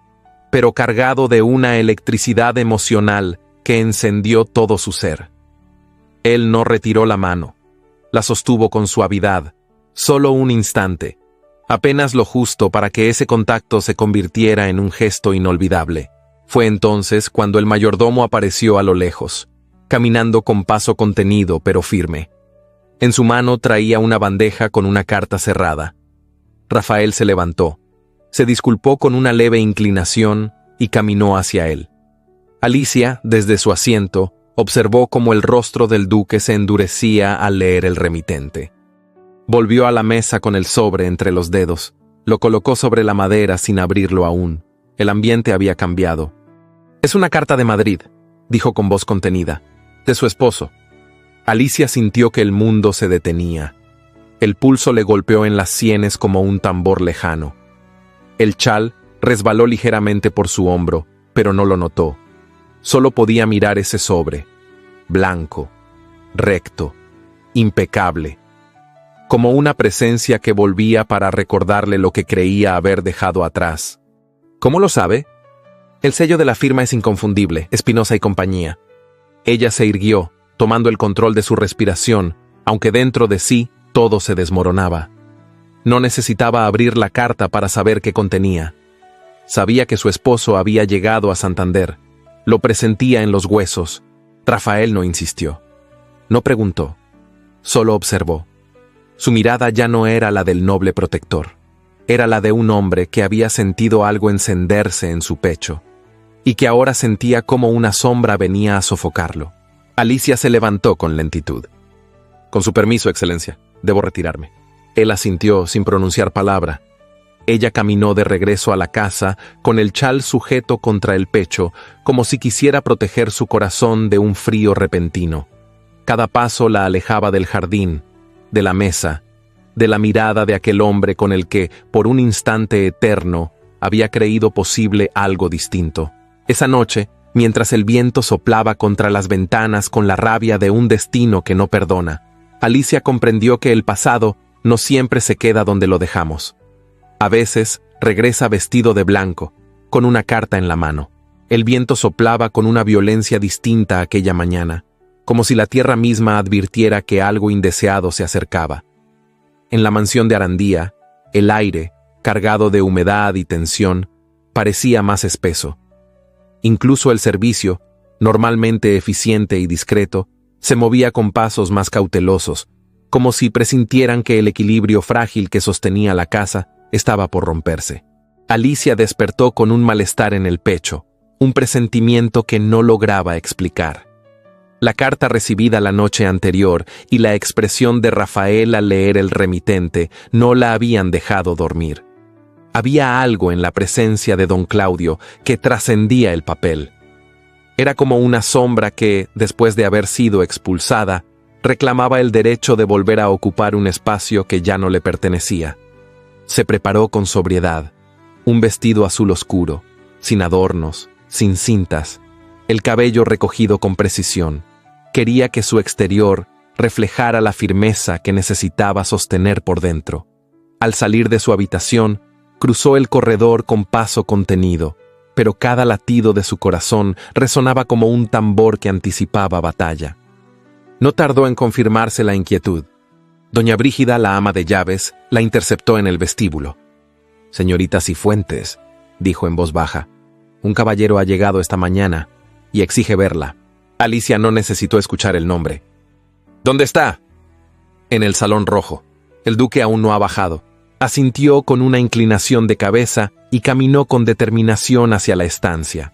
pero cargado de una electricidad emocional que encendió todo su ser. Él no retiró la mano, la sostuvo con suavidad, solo un instante, apenas lo justo para que ese contacto se convirtiera en un gesto inolvidable. Fue entonces cuando el mayordomo apareció a lo lejos, caminando con paso contenido pero firme. En su mano traía una bandeja con una carta cerrada. Rafael se levantó, se disculpó con una leve inclinación y caminó hacia él. Alicia, desde su asiento, observó cómo el rostro del duque se endurecía al leer el remitente. Volvió a la mesa con el sobre entre los dedos, lo colocó sobre la madera sin abrirlo aún. El ambiente había cambiado. «Es una carta de Madrid», dijo con voz contenida, «de su esposo». Alicia sintió que el mundo se detenía. El pulso le golpeó en las sienes como un tambor lejano. El chal resbaló ligeramente por su hombro, pero no lo notó. Solo podía mirar ese sobre, blanco, recto, impecable, como una presencia que volvía para recordarle lo que creía haber dejado atrás. «¿Cómo lo sabe?» «El sello de la firma es inconfundible, Espinosa y compañía». Ella se irguió, tomando el control de su respiración, aunque dentro de sí todo se desmoronaba. No necesitaba abrir la carta para saber qué contenía. Sabía que su esposo había llegado a Santander. Lo presentía en los huesos. Rafael no insistió. No preguntó. Solo observó. Su mirada ya no era la del noble protector. era la de un hombre que había sentido algo encenderse en su pecho, y que ahora sentía como una sombra venía a sofocarlo. Alicia se levantó con lentitud.
Con su permiso, Excelencia, debo retirarme.
Él asintió sin pronunciar palabra. Ella caminó de regreso a la casa con el chal sujeto contra el pecho, como si quisiera proteger su corazón de un frío repentino. Cada paso la alejaba del jardín, de la mesa, de la mirada de aquel hombre con el que, por un instante eterno, había creído posible algo distinto. Esa noche, mientras el viento soplaba contra las ventanas con la rabia de un destino que no perdona, Alicia comprendió que el pasado no siempre se queda donde lo dejamos. A veces regresa vestido de blanco, con una carta en la mano. El viento soplaba con una violencia distinta aquella mañana, como si la tierra misma advirtiera que algo indeseado se acercaba. En la mansión de Arandía, el aire, cargado de humedad y tensión, parecía más espeso. Incluso el servicio, normalmente eficiente y discreto, se movía con pasos más cautelosos, como si presintieran que el equilibrio frágil que sostenía la casa estaba por romperse. Alicia despertó con un malestar en el pecho, un presentimiento que no lograba explicar. La carta recibida la noche anterior y la expresión de Rafael al leer el remitente no la habían dejado dormir. Había algo en la presencia de don Claudio que trascendía el papel. Era como una sombra que, después de haber sido expulsada, reclamaba el derecho de volver a ocupar un espacio que ya no le pertenecía. Se preparó con sobriedad, un vestido azul oscuro, sin adornos, sin cintas, el cabello recogido con precisión. Quería que su exterior reflejara la firmeza que necesitaba sostener por dentro. Al salir de su habitación, cruzó el corredor con paso contenido, pero cada latido de su corazón resonaba como un tambor que anticipaba batalla. No tardó en confirmarse la inquietud. Doña Brígida, la ama de llaves, la interceptó en el vestíbulo. «Señorita Cifuentes», dijo en voz baja, «un caballero ha llegado esta mañana y exige verla». Alicia no necesitó escuchar el nombre. «¿Dónde está?» «En el salón rojo. El duque aún no ha bajado». Asintió con una inclinación de cabeza y caminó con determinación hacia la estancia.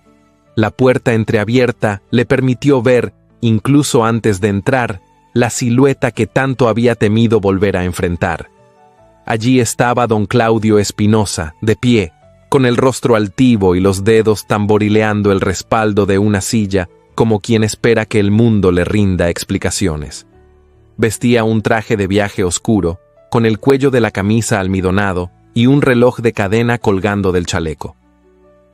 La puerta entreabierta le permitió ver, incluso antes de entrar, la silueta que tanto había temido volver a enfrentar. Allí estaba don Claudio Espinosa, de pie, con el rostro altivo y los dedos tamborileando el respaldo de una silla, como quien espera que el mundo le rinda explicaciones. Vestía un traje de viaje oscuro, con el cuello de la camisa almidonado y un reloj de cadena colgando del chaleco.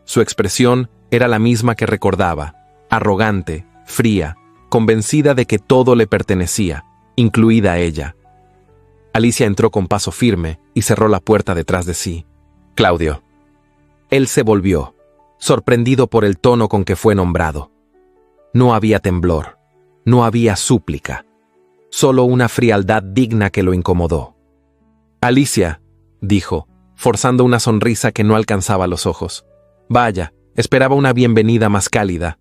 Su expresión era la misma que recordaba, arrogante, fría, convencida de que todo le pertenecía, incluida ella. Alicia entró con paso firme y cerró la puerta detrás de sí. «Claudio». Él se volvió, sorprendido por el tono con que fue nombrado. No había temblor, no había súplica, solo una frialdad digna que lo incomodó. «Alicia», dijo, forzando una sonrisa que no alcanzaba los ojos. «Vaya, esperaba una bienvenida más cálida».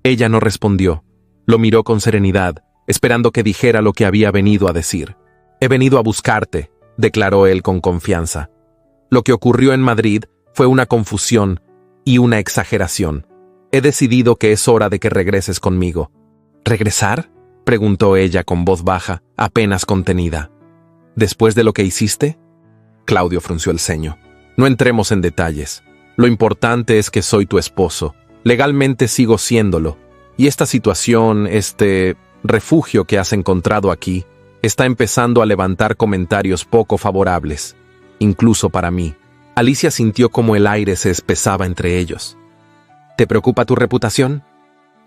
Ella no respondió. Lo miró con serenidad, esperando que dijera lo que había venido a decir. «He venido a buscarte», declaró él con confianza. «Lo que ocurrió en Madrid fue una confusión y una exageración. He decidido que es hora de que regreses conmigo». «¿Regresar?», preguntó ella con voz baja, apenas contenida. «¿Después de lo que hiciste?». Claudio frunció el ceño. «No entremos en detalles. Lo importante es que soy tu esposo. Legalmente sigo siéndolo. Y esta situación, este refugio que has encontrado aquí, está empezando a levantar comentarios poco favorables, incluso para mí». Alicia sintió como el aire se espesaba entre ellos. «¿Te preocupa tu reputación?».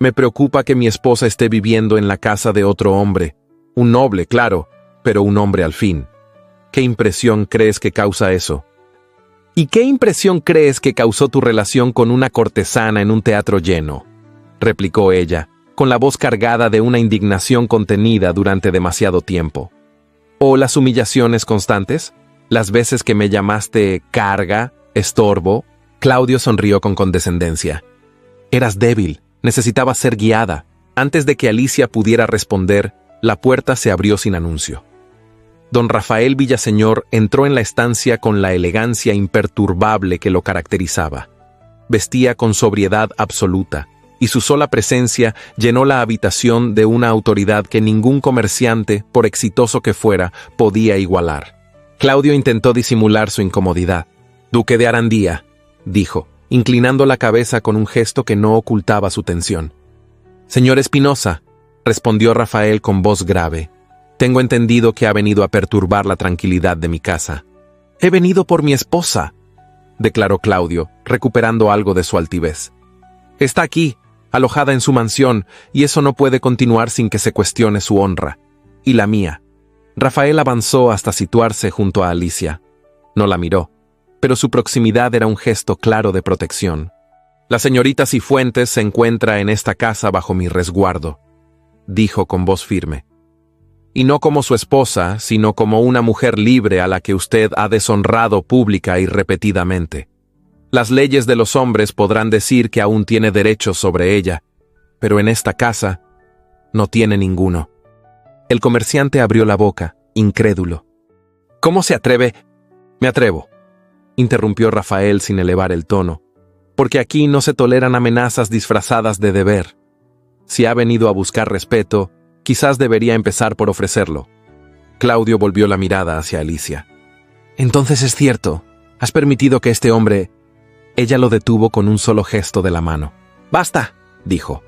«Me preocupa que mi esposa esté viviendo en la casa de otro hombre. Un noble, claro, pero un hombre al fin. ¿Qué impresión crees que causa eso?». «¿Y qué impresión crees que causó tu relación con una cortesana en un teatro lleno?», replicó ella, con la voz cargada de una indignación contenida durante demasiado tiempo. «¿O las humillaciones constantes? ¿Las veces que me llamaste carga, estorbo?». Claudio sonrió con condescendencia. «Eras débil, necesitabas ser guiada». Antes de que Alicia pudiera responder, la puerta se abrió sin anuncio. Don Rafael Villaseñor entró en la estancia con la elegancia imperturbable que lo caracterizaba. Vestía con sobriedad absoluta, y su sola presencia llenó la habitación de una autoridad que ningún comerciante, por exitoso que fuera, podía igualar. Claudio intentó disimular su incomodidad. «Duque de Arandía», dijo, inclinando la cabeza con un gesto que no ocultaba su tensión. «Señor Espinosa», respondió Rafael con voz grave, «tengo entendido que ha venido a perturbar la tranquilidad de mi casa». «He venido por mi esposa», declaró Claudio, recuperando algo de su altivez. «Está aquí, alojada en su mansión, y eso no puede continuar sin que se cuestione su honra. Y la mía». Rafael avanzó hasta situarse junto a Alicia. No la miró, pero su proximidad era un gesto claro de protección. «La señorita Cifuentes se encuentra en esta casa bajo mi resguardo», dijo con voz firme. «Y no como su esposa, sino como una mujer libre a la que usted ha deshonrado pública y repetidamente. Las leyes de los hombres podrán decir que aún tiene derechos sobre ella, pero en esta casa no tiene ninguno». El comerciante abrió la boca, incrédulo. «¿Cómo se atreve?» «Me atrevo», interrumpió Rafael sin elevar el tono, «porque aquí no se toleran amenazas disfrazadas de deber. Si ha venido a buscar respeto, quizás debería empezar por ofrecerlo». Claudio volvió la mirada hacia Alicia. «Entonces es cierto, has permitido que este hombre...» Ella lo detuvo con un solo gesto de la mano. «Basta», dijo.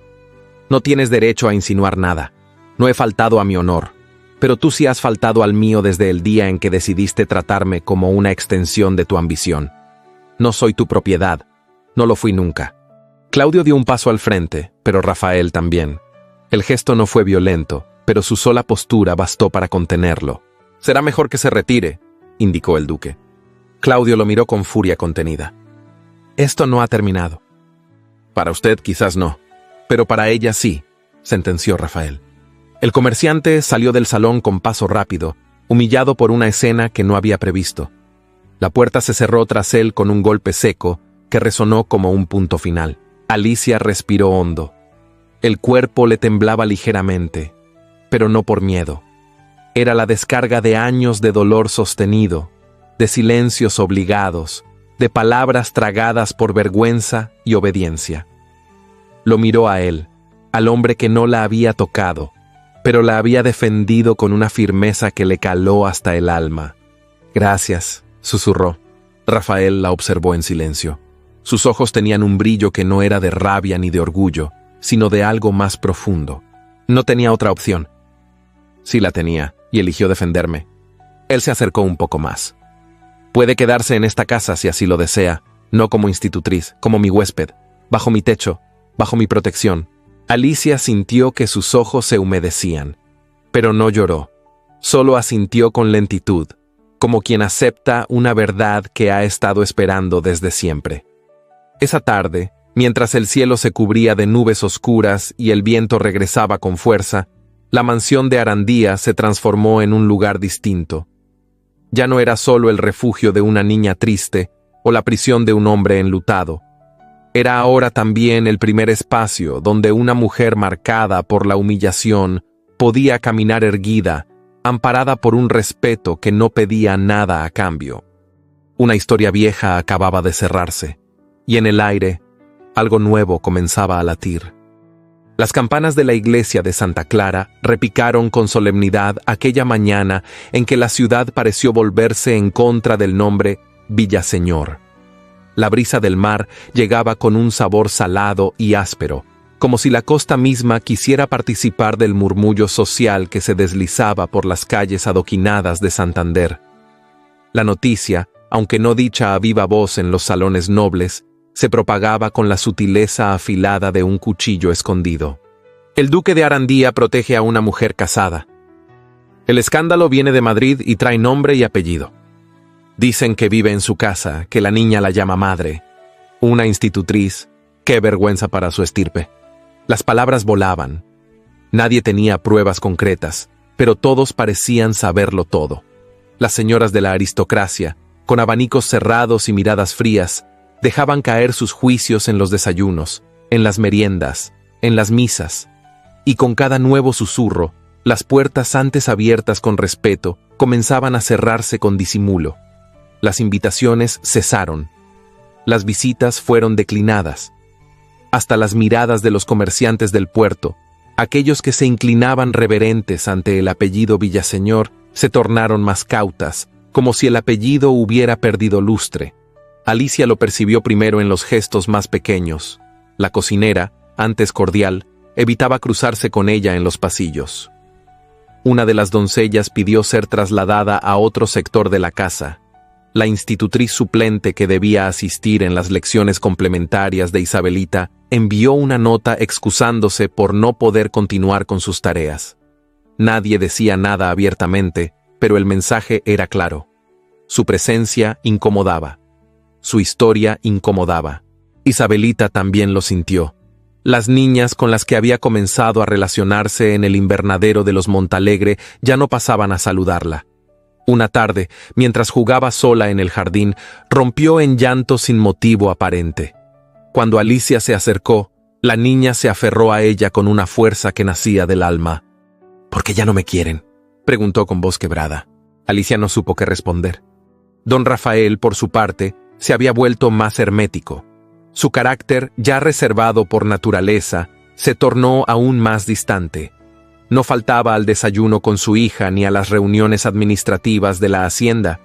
«No tienes derecho a insinuar nada. No he faltado a mi honor, pero tú sí has faltado al mío desde el día en que decidiste tratarme como una extensión de tu ambición. No soy tu propiedad, no lo fui nunca». Claudio dio un paso al frente, pero Rafael también. El gesto no fue violento, pero su sola postura bastó para contenerlo. «Será mejor que se retire», indicó el duque. Claudio lo miró con furia contenida. «Esto no ha terminado». «Para usted quizás no, pero para ella sí», sentenció Rafael. El comerciante salió del salón con paso rápido, humillado por una escena que no había previsto. La puerta se cerró tras él con un golpe seco que resonó como un punto final. Alicia respiró hondo. El cuerpo le temblaba ligeramente, pero no por miedo. Era la descarga de años de dolor sostenido, de silencios obligados, de palabras tragadas por vergüenza y obediencia. Lo miró a él, al hombre que no la había tocado, pero la había defendido con una firmeza que le caló hasta el alma. «Gracias», susurró. Rafael la observó en silencio. Sus ojos tenían un brillo que no era de rabia ni de orgullo, sino de algo más profundo. No tenía otra opción. Sí la tenía, y eligió defenderme. Él se acercó un poco más. «Puede quedarse en esta casa si así lo desea, no como institutriz, como mi huésped, bajo mi techo, bajo mi protección». Alicia sintió que sus ojos se humedecían, pero no lloró, solo asintió con lentitud, como quien acepta una verdad que ha estado esperando desde siempre. Esa tarde, mientras el cielo se cubría de nubes oscuras y el viento regresaba con fuerza, la mansión de Arandía se transformó en un lugar distinto. Ya no era solo el refugio de una niña triste o la prisión de un hombre enlutado. Era ahora también el primer espacio donde una mujer marcada por la humillación podía caminar erguida, amparada por un respeto que no pedía nada a cambio. Una historia vieja acababa de cerrarse, y en el aire, algo nuevo comenzaba a latir. Las campanas de la iglesia de Santa Clara repicaron con solemnidad aquella mañana en que la ciudad pareció volverse en contra del nombre Villaseñor. La brisa del mar llegaba con un sabor salado y áspero, como si la costa misma quisiera participar del murmullo social que se deslizaba por las calles adoquinadas de Santander. La noticia, aunque no dicha a viva voz en los salones nobles, se propagaba con la sutileza afilada de un cuchillo escondido. El duque de Arandía protege a una mujer casada. El escándalo viene de Madrid y trae nombre y apellido. Dicen que vive en su casa, que la niña la llama madre. Una institutriz, qué vergüenza para su estirpe. Las palabras volaban. Nadie tenía pruebas concretas, pero todos parecían saberlo todo. Las señoras de la aristocracia, con abanicos cerrados y miradas frías, dejaban caer sus juicios en los desayunos, en las meriendas, en las misas, y con cada nuevo susurro, las puertas antes abiertas con respeto comenzaban a cerrarse con disimulo. Las invitaciones cesaron. Las visitas fueron declinadas. Hasta las miradas de los comerciantes del puerto, aquellos que se inclinaban reverentes ante el apellido Villaseñor, se tornaron más cautas, como si el apellido hubiera perdido lustre. Alicia lo percibió primero en los gestos más pequeños. La cocinera, antes cordial, evitaba cruzarse con ella en los pasillos. Una de las doncellas pidió ser trasladada a otro sector de la casa. La institutriz suplente que debía asistir en las lecciones complementarias de Isabelita envió una nota excusándose por no poder continuar con sus tareas. Nadie decía nada abiertamente, pero el mensaje era claro. Su presencia incomodaba. Su historia incomodaba. Isabelita también lo sintió. Las niñas con las que había comenzado a relacionarse en el invernadero de los Montalegre ya no pasaban a saludarla. Una tarde, mientras jugaba sola en el jardín, rompió en llanto sin motivo aparente. Cuando Alicia se acercó, la niña se aferró a ella con una fuerza que nacía del alma. ¿Por qué ya no me quieren?, preguntó con voz quebrada. Alicia no supo qué responder. Don Rafael, por su parte, se había vuelto más hermético. Su carácter, ya reservado por naturaleza, se tornó aún más distante. No faltaba al desayuno con su hija ni a las reuniones administrativas de la hacienda,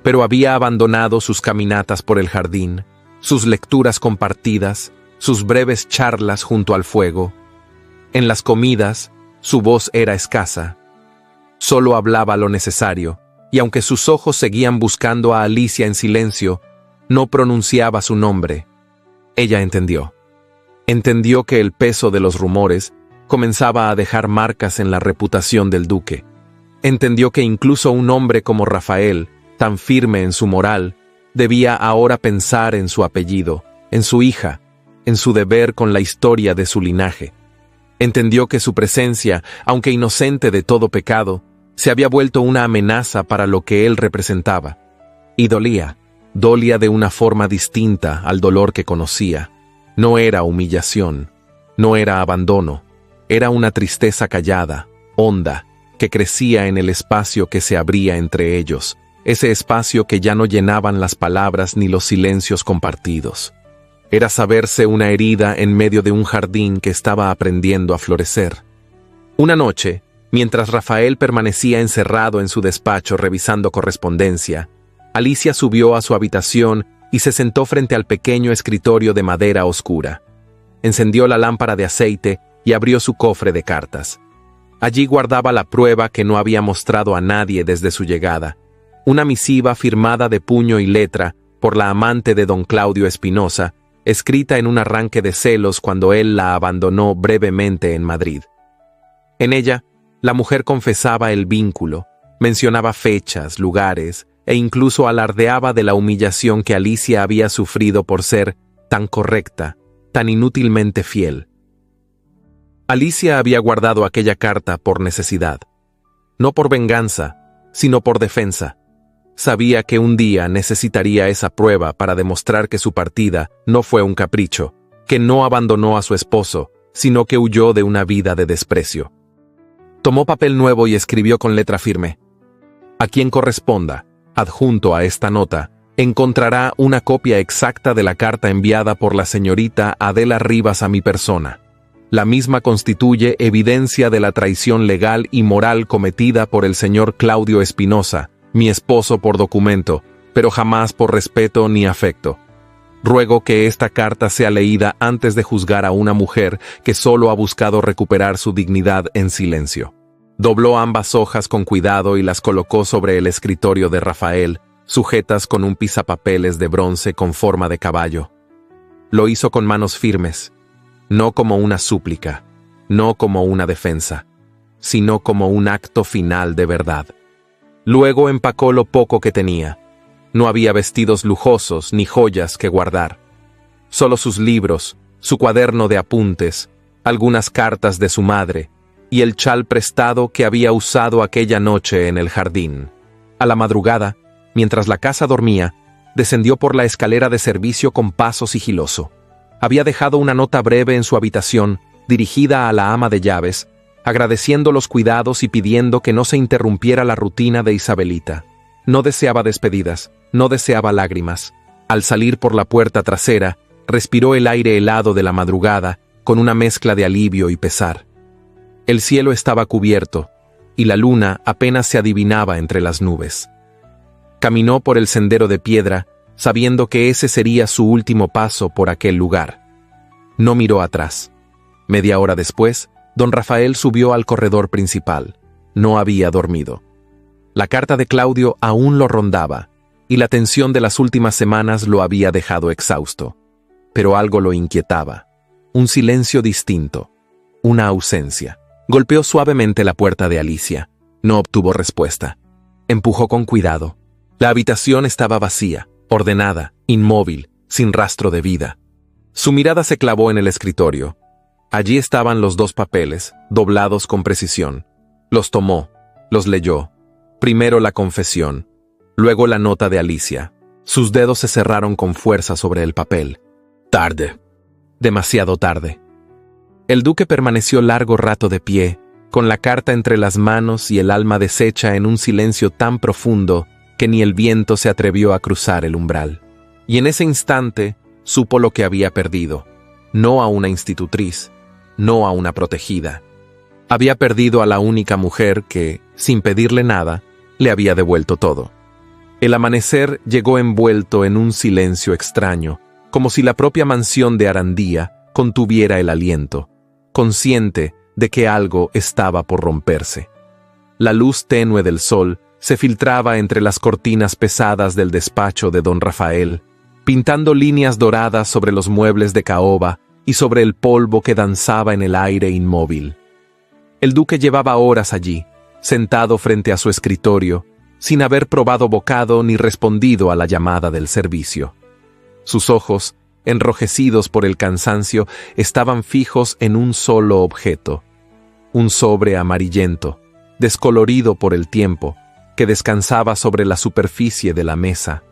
pero había abandonado sus caminatas por el jardín, sus lecturas compartidas, sus breves charlas junto al fuego. En las comidas, su voz era escasa. Solo hablaba lo necesario, y aunque sus ojos seguían buscando a Alicia en silencio, no pronunciaba su nombre. Ella entendió. Entendió que el peso de los rumores comenzaba a dejar marcas en la reputación del duque. Entendió que incluso un hombre como Rafael, tan firme en su moral, debía ahora pensar en su apellido, en su hija, en su deber con la historia de su linaje. Entendió que su presencia, aunque inocente de todo pecado, se había vuelto una amenaza para lo que él representaba. Y dolía de una forma distinta al dolor que conocía. No era humillación, no era abandono, era una tristeza callada, honda, que crecía en el espacio que se abría entre ellos, ese espacio que ya no llenaban las palabras ni los silencios compartidos. Era saberse una herida en medio de un jardín que estaba aprendiendo a florecer. Una noche, mientras Rafael permanecía encerrado en su despacho revisando correspondencia, Alicia subió a su habitación y se sentó frente al pequeño escritorio de madera oscura. Encendió la lámpara de aceite y abrió su cofre de cartas. Allí guardaba la prueba que no había mostrado a nadie desde su llegada, una misiva firmada de puño y letra por la amante de don Claudio Espinosa, escrita en un arranque de celos cuando él la abandonó brevemente en Madrid. En ella, la mujer confesaba el vínculo, mencionaba fechas, lugares, e incluso alardeaba de la humillación que Alicia había sufrido por ser tan correcta, tan inútilmente fiel. Alicia había guardado aquella carta por necesidad, no por venganza, sino por defensa. Sabía que un día necesitaría esa prueba para demostrar que su partida no fue un capricho, que no abandonó a su esposo, sino que huyó de una vida de desprecio. Tomó papel nuevo y escribió con letra firme: a quien corresponda, adjunto a esta nota, encontrará una copia exacta de la carta enviada por la señorita Adela Rivas a mi persona. La misma constituye evidencia de la traición legal y moral cometida por el señor Claudio Espinosa, mi esposo por documento, pero jamás por respeto ni afecto. Ruego que esta carta sea leída antes de juzgar a una mujer que solo ha buscado recuperar su dignidad en silencio. Dobló ambas hojas con cuidado y las colocó sobre el escritorio de Rafael, sujetas con un pisapapeles de bronce con forma de caballo. Lo hizo con manos firmes, no como una súplica, no como una defensa, sino como un acto final de verdad. Luego empacó lo poco que tenía. No había vestidos lujosos ni joyas que guardar. Solo sus libros, su cuaderno de apuntes, algunas cartas de su madre y el chal prestado que había usado aquella noche en el jardín. A la madrugada, mientras la casa dormía, descendió por la escalera de servicio con paso sigiloso. Había dejado una nota breve en su habitación, dirigida a la ama de llaves, agradeciendo los cuidados y pidiendo que no se interrumpiera la rutina de Isabelita. No deseaba despedidas, no deseaba lágrimas. Al salir por la puerta trasera, respiró el aire helado de la madrugada con una mezcla de alivio y pesar. El cielo estaba cubierto, y la luna apenas se adivinaba entre las nubes. Caminó por el sendero de piedra, sabiendo que ese sería su último paso por aquel lugar. No miró atrás. Media hora después, don Rafael subió al corredor principal. No había dormido. La carta de Claudio aún lo rondaba, y la tensión de las últimas semanas lo había dejado exhausto. Pero algo lo inquietaba. Un silencio distinto. Una ausencia. Golpeó suavemente la puerta de Alicia. No obtuvo respuesta. Empujó con cuidado. La habitación estaba vacía, ordenada, inmóvil, sin rastro de vida. Su mirada se clavó en el escritorio. Allí estaban los 2 papeles, doblados con precisión. Los tomó, los leyó. Primero la confesión, luego la nota de Alicia. Sus dedos se cerraron con fuerza sobre el papel. Tarde. Demasiado tarde. El duque permaneció largo rato de pie, con la carta entre las manos y el alma deshecha en un silencio tan profundo que ni el viento se atrevió a cruzar el umbral. Y en ese instante supo lo que había perdido. No a una institutriz, no a una protegida. Había perdido a la única mujer que, sin pedirle nada, le había devuelto todo. El amanecer llegó envuelto en un silencio extraño, como si la propia mansión de Arandía contuviera el aliento, consciente de que algo estaba por romperse. La luz tenue del sol se filtraba entre las cortinas pesadas del despacho de don Rafael, pintando líneas doradas sobre los muebles de caoba y sobre el polvo que danzaba en el aire inmóvil. El duque llevaba horas allí, sentado frente a su escritorio, sin haber probado bocado ni respondido a la llamada del servicio. Sus ojos, enrojecidos por el cansancio, estaban fijos en un solo objeto, un sobre amarillento, descolorido por el tiempo, que descansaba sobre la superficie de la mesa.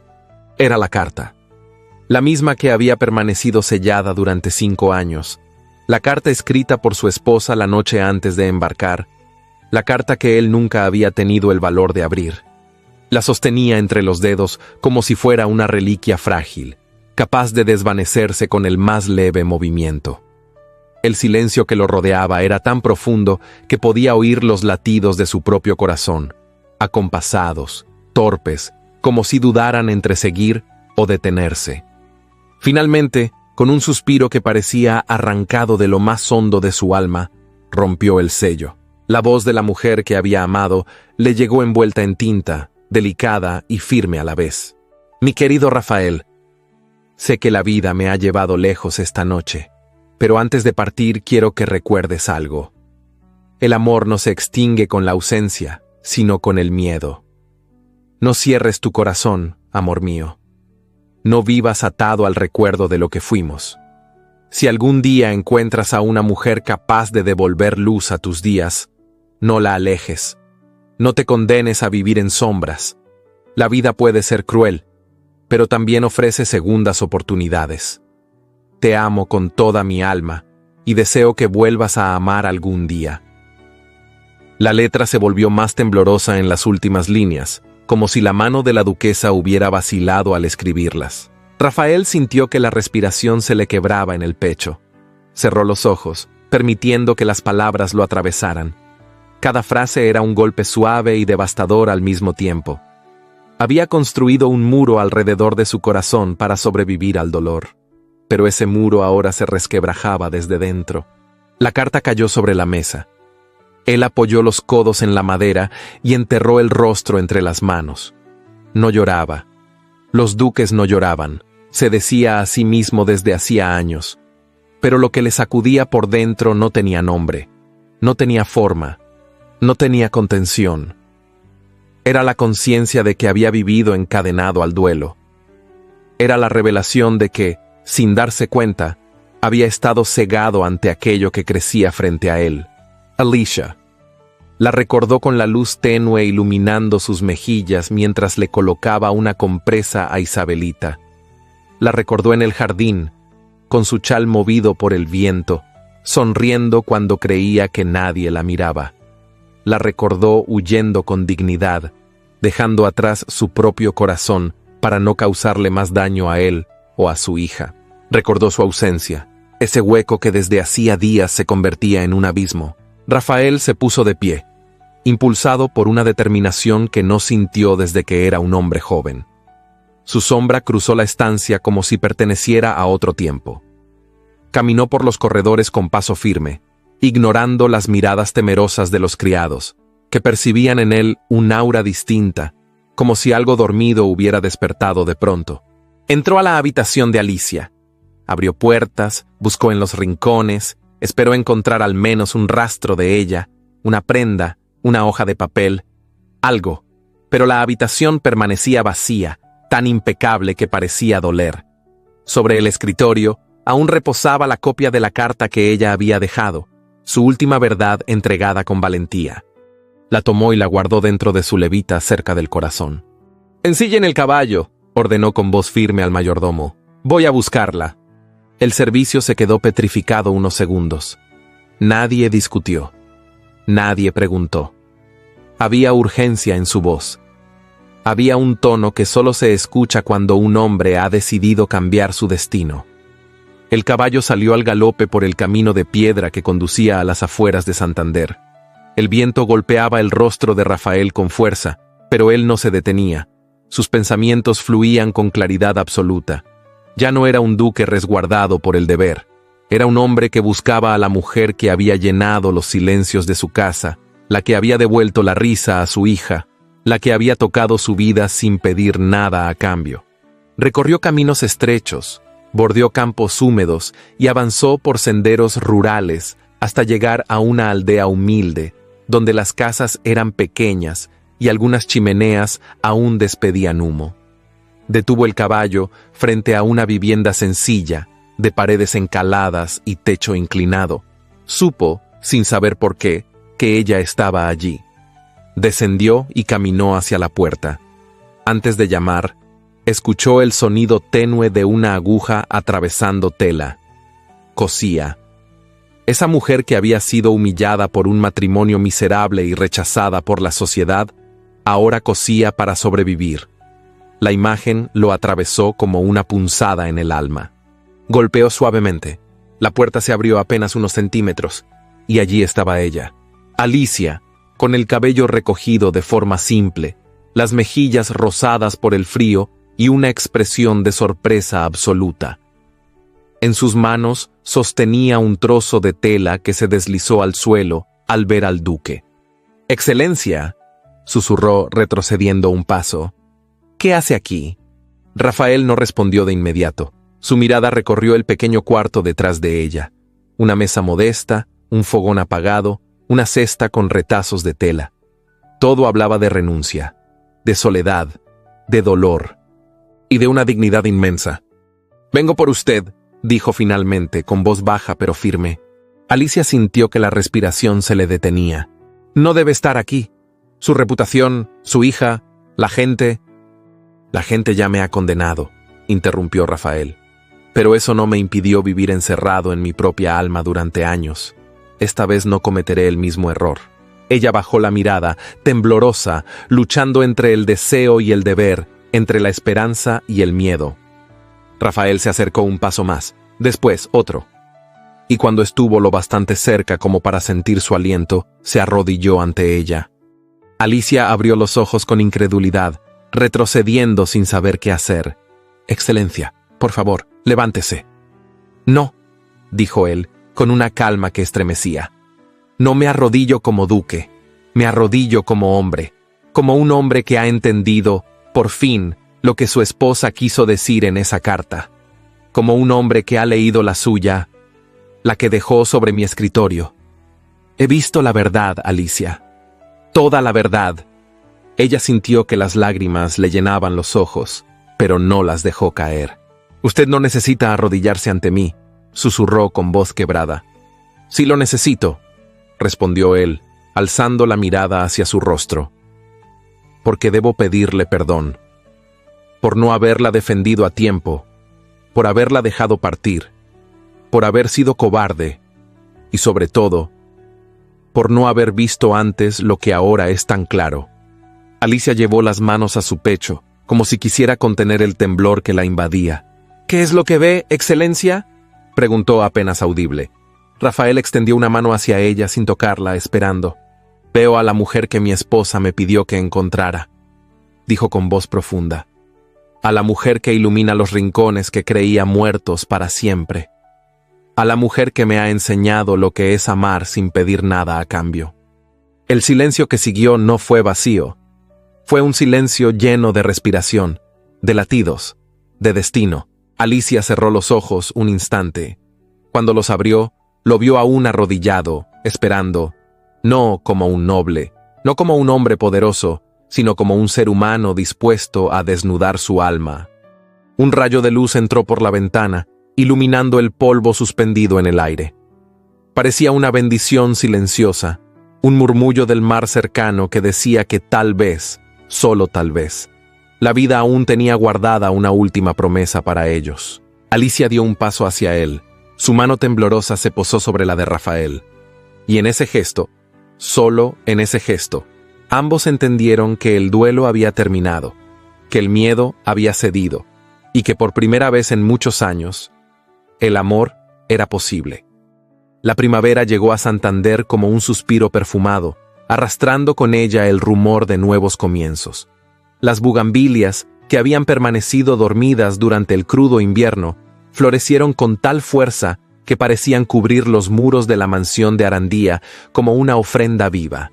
Era la carta. La misma que había permanecido sellada durante 5 años. La carta escrita por su esposa la noche antes de embarcar. La carta que él nunca había tenido el valor de abrir. La sostenía entre los dedos como si fuera una reliquia frágil, capaz de desvanecerse con el más leve movimiento. El silencio que lo rodeaba era tan profundo que podía oír los latidos de su propio corazón, acompasados, torpes, como si dudaran entre seguir o detenerse. Finalmente, con un suspiro que parecía arrancado de lo más hondo de su alma, rompió el sello. La voz de la mujer que había amado le llegó envuelta en tinta, delicada y firme a la vez. Mi querido Rafael, sé que la vida me ha llevado lejos esta noche, pero antes de partir quiero que recuerdes algo. El amor no se extingue con la ausencia, sino con el miedo. No cierres tu corazón, amor mío. No vivas atado al recuerdo de lo que fuimos. Si algún día encuentras a una mujer capaz de devolver luz a tus días, no la alejes. No te condenes a vivir en sombras. La vida puede ser cruel, pero también ofrece segundas oportunidades. Te amo con toda mi alma y deseo que vuelvas a amar algún día. La letra se volvió más temblorosa en las últimas líneas, como si la mano de la duquesa hubiera vacilado al escribirlas. Rafael sintió que la respiración se le quebraba en el pecho. Cerró los ojos, permitiendo que las palabras lo atravesaran. Cada frase era un golpe suave y devastador al mismo tiempo. Había construido un muro alrededor de su corazón para sobrevivir al dolor, pero ese muro ahora se resquebrajaba desde dentro. La carta cayó sobre la mesa. Él apoyó los codos en la madera y enterró el rostro entre las manos. No lloraba. Los duques no lloraban, se decía a sí mismo desde hacía años. Pero lo que le sacudía por dentro no tenía nombre, no tenía forma, no tenía contención. Era la conciencia de que había vivido encadenado al duelo. Era la revelación de que, sin darse cuenta, había estado cegado ante aquello que crecía frente a él. Alicia. La recordó con la luz tenue iluminando sus mejillas mientras le colocaba una compresa a Isabelita. La recordó en el jardín, con su chal movido por el viento, sonriendo cuando creía que nadie la miraba. La recordó huyendo con dignidad, dejando atrás su propio corazón para no causarle más daño a él o a su hija. Recordó su ausencia, ese hueco que desde hacía días se convertía en un abismo. Rafael se puso de pie, impulsado por una determinación que no sintió desde que era un hombre joven. Su sombra cruzó la estancia como si perteneciera a otro tiempo. Caminó por los corredores con paso firme, ignorando las miradas temerosas de los criados, que percibían en él un aura distinta, como si algo dormido hubiera despertado de pronto. Entró a la habitación de Alicia. Abrió puertas, buscó en los rincones, esperó encontrar al menos un rastro de ella, una prenda, una hoja de papel, algo, pero la habitación permanecía vacía, tan impecable que parecía doler. Sobre el escritorio aún reposaba la copia de la carta que ella había dejado, su última verdad entregada con valentía. La tomó y la guardó dentro de su levita cerca del corazón. «Ensillen el caballo», ordenó con voz firme al mayordomo. «Voy a buscarla». El servicio se quedó petrificado unos segundos. Nadie discutió. Nadie preguntó. Había urgencia en su voz. Había un tono que solo se escucha cuando un hombre ha decidido cambiar su destino. El caballo salió al galope por el camino de piedra que conducía a las afueras de Santander. El viento golpeaba el rostro de Rafael con fuerza, pero él no se detenía. Sus pensamientos fluían con claridad absoluta. Ya no era un duque resguardado por el deber. Era un hombre que buscaba a la mujer que había llenado los silencios de su casa, la que había devuelto la risa a su hija, la que había tocado su vida sin pedir nada a cambio. Recorrió caminos estrechos, bordeó campos húmedos y avanzó por senderos rurales hasta llegar a una aldea humilde, donde las casas eran pequeñas y algunas chimeneas aún despedían humo. Detuvo el caballo frente a una vivienda sencilla, de paredes encaladas y techo inclinado. Supo, sin saber por qué, que ella estaba allí. Descendió y caminó hacia la puerta. Antes de llamar, escuchó el sonido tenue de una aguja atravesando tela. Cosía. Esa mujer que había sido humillada por un matrimonio miserable y rechazada por la sociedad, ahora cosía para sobrevivir. La imagen lo atravesó como una punzada en el alma. Golpeó suavemente. La puerta se abrió apenas unos centímetros, y allí estaba ella. Alicia, con el cabello recogido de forma simple, las mejillas rosadas por el frío y una expresión de sorpresa absoluta. En sus manos sostenía un trozo de tela que se deslizó al suelo al ver al duque. «Excelencia», susurró retrocediendo un paso. «¿Qué hace aquí?» Rafael no respondió de inmediato. Su mirada recorrió el pequeño cuarto detrás de ella. Una mesa modesta, un fogón apagado, una cesta con retazos de tela. Todo hablaba de renuncia, de soledad, de dolor y de una dignidad inmensa. «Vengo por usted», dijo finalmente, con voz baja pero firme. Alicia sintió que la respiración se le detenía. «No debe estar aquí. Su reputación, su hija, la gente...» «La gente ya me ha condenado», interrumpió Rafael. «Pero eso no me impidió vivir encerrado en mi propia alma durante años. Esta vez no cometeré el mismo error». Ella bajó la mirada, temblorosa, luchando entre el deseo y el deber, entre la esperanza y el miedo. Rafael se acercó un paso más, después otro. Y cuando estuvo lo bastante cerca como para sentir su aliento, se arrodilló ante ella. Alicia abrió los ojos con incredulidad, retrocediendo sin saber qué hacer. «Excelencia, por favor, levántese». «No», dijo él, con una calma que estremecía. «No me arrodillo como duque, me arrodillo como hombre, como un hombre que ha entendido, por fin, lo que su esposa quiso decir en esa carta, como un hombre que ha leído la suya, la que dejó sobre mi escritorio. He visto la verdad, Alicia, toda la verdad». Ella sintió que las lágrimas le llenaban los ojos, pero no las dejó caer. «Usted no necesita arrodillarse ante mí», susurró con voz quebrada. «Sí lo necesito», respondió él, alzando la mirada hacia su rostro. «Porque debo pedirle perdón, por no haberla defendido a tiempo, por haberla dejado partir, por haber sido cobarde, y sobre todo, por no haber visto antes lo que ahora es tan claro. Alicia llevó las manos a su pecho, como si quisiera contener el temblor que la invadía. «¿Qué es lo que ve, Excelencia?», preguntó apenas audible. Rafael extendió una mano hacia ella sin tocarla, esperando. «Veo a la mujer que mi esposa me pidió que encontrara», dijo con voz profunda. «A la mujer que ilumina los rincones que creía muertos para siempre. A la mujer que me ha enseñado lo que es amar sin pedir nada a cambio». El silencio que siguió no fue vacío. Fue un silencio lleno de respiración, de latidos, de destino. Alicia cerró los ojos un instante. Cuando los abrió, lo vio aún arrodillado, esperando, no como un noble, no como un hombre poderoso, sino como un ser humano dispuesto a desnudar su alma. Un rayo de luz entró por la ventana, iluminando el polvo suspendido en el aire. Parecía una bendición silenciosa, un murmullo del mar cercano que decía que tal vez, solo tal vez, la vida aún tenía guardada una última promesa para ellos. Alicia dio un paso hacia él. Su mano temblorosa se posó sobre la de Rafael. Y en ese gesto, solo en ese gesto, ambos entendieron que el duelo había terminado, que el miedo había cedido, y que por primera vez en muchos años, el amor era posible. La primavera llegó a Santander como un suspiro perfumado, arrastrando con ella el rumor de nuevos comienzos. Las bugambilias, que habían permanecido dormidas durante el crudo invierno, florecieron con tal fuerza que parecían cubrir los muros de la mansión de Arandía como una ofrenda viva.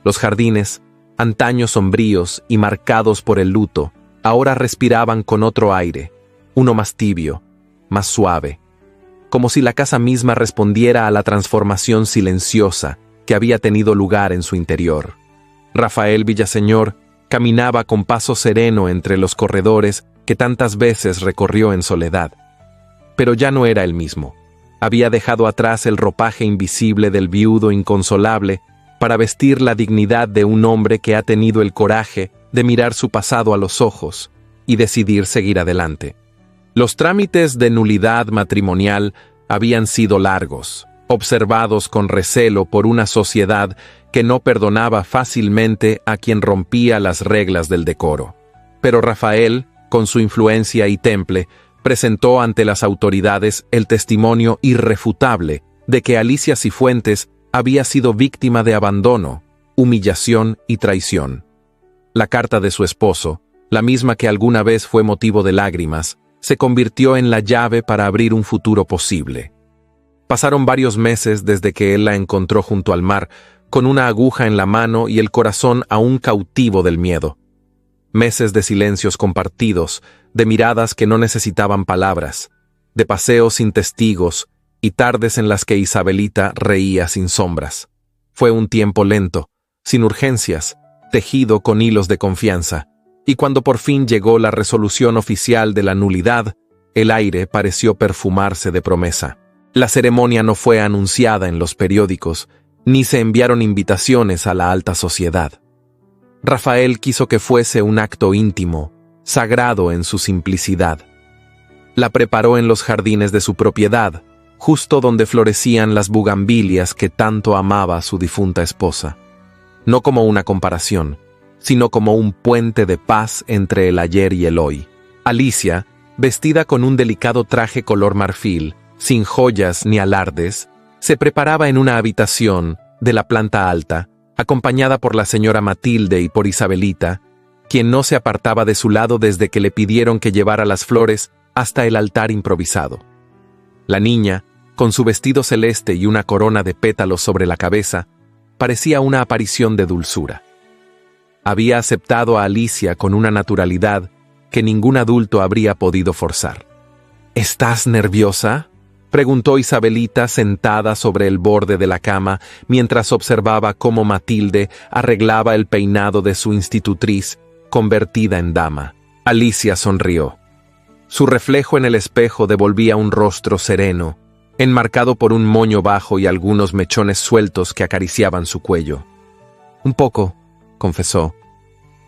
Los jardines, antaño sombríos y marcados por el luto, ahora respiraban con otro aire, uno más tibio, más suave, como si la casa misma respondiera a la transformación silenciosa que había tenido lugar en su interior. Rafael Villaseñor caminaba con paso sereno entre los corredores que tantas veces recorrió en soledad. Pero ya no era el mismo. Había dejado atrás el ropaje invisible del viudo inconsolable para vestir la dignidad de un hombre que ha tenido el coraje de mirar su pasado a los ojos y decidir seguir adelante. Los trámites de nulidad matrimonial habían sido largos, observados con recelo por una sociedad que no perdonaba fácilmente a quien rompía las reglas del decoro. Pero Rafael, con su influencia y temple, presentó ante las autoridades el testimonio irrefutable de que Alicia Cifuentes había sido víctima de abandono, humillación y traición. La carta de su esposo, la misma que alguna vez fue motivo de lágrimas, se convirtió en la llave para abrir un futuro posible. Pasaron varios meses desde que él la encontró junto al mar, con una aguja en la mano y el corazón aún cautivo del miedo. Meses de silencios compartidos, de miradas que no necesitaban palabras, de paseos sin testigos y tardes en las que Isabelita reía sin sombras. Fue un tiempo lento, sin urgencias, tejido con hilos de confianza, y cuando por fin llegó la resolución oficial de la nulidad, el aire pareció perfumarse de promesa. La ceremonia no fue anunciada en los periódicos, ni se enviaron invitaciones a la alta sociedad. Rafael quiso que fuese un acto íntimo, sagrado en su simplicidad. La preparó en los jardines de su propiedad, justo donde florecían las bugambilias que tanto amaba su difunta esposa. No como una comparación, sino como un puente de paz entre el ayer y el hoy. Alicia, vestida con un delicado traje color marfil, sin joyas ni alardes, se preparaba en una habitación de la planta alta, acompañada por la señora Matilde y por Isabelita, quien no se apartaba de su lado desde que le pidieron que llevara las flores hasta el altar improvisado. La niña, con su vestido celeste y una corona de pétalos sobre la cabeza, parecía una aparición de dulzura. Había aceptado a Alicia con una naturalidad que ningún adulto habría podido forzar. «¿Estás nerviosa?», preguntó Isabelita sentada sobre el borde de la cama mientras observaba cómo Matilde arreglaba el peinado de su institutriz, convertida en dama. Alicia sonrió. Su reflejo en el espejo devolvía un rostro sereno, enmarcado por un moño bajo y algunos mechones sueltos que acariciaban su cuello. «Un poco», confesó,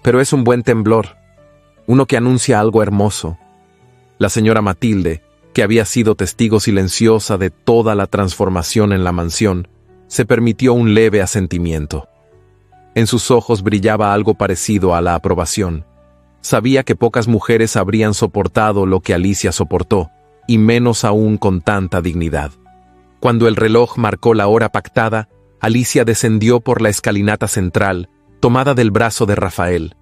«pero es un buen temblor, uno que anuncia algo hermoso». La señora Matilde, que había sido testigo silenciosa de toda la transformación en la mansión, se permitió un leve asentimiento. En sus ojos brillaba algo parecido a la aprobación. Sabía que pocas mujeres habrían soportado lo que Alicia soportó, y menos aún con tanta dignidad. Cuando el reloj marcó la hora pactada, Alicia descendió por la escalinata central, tomada del brazo de Rafael.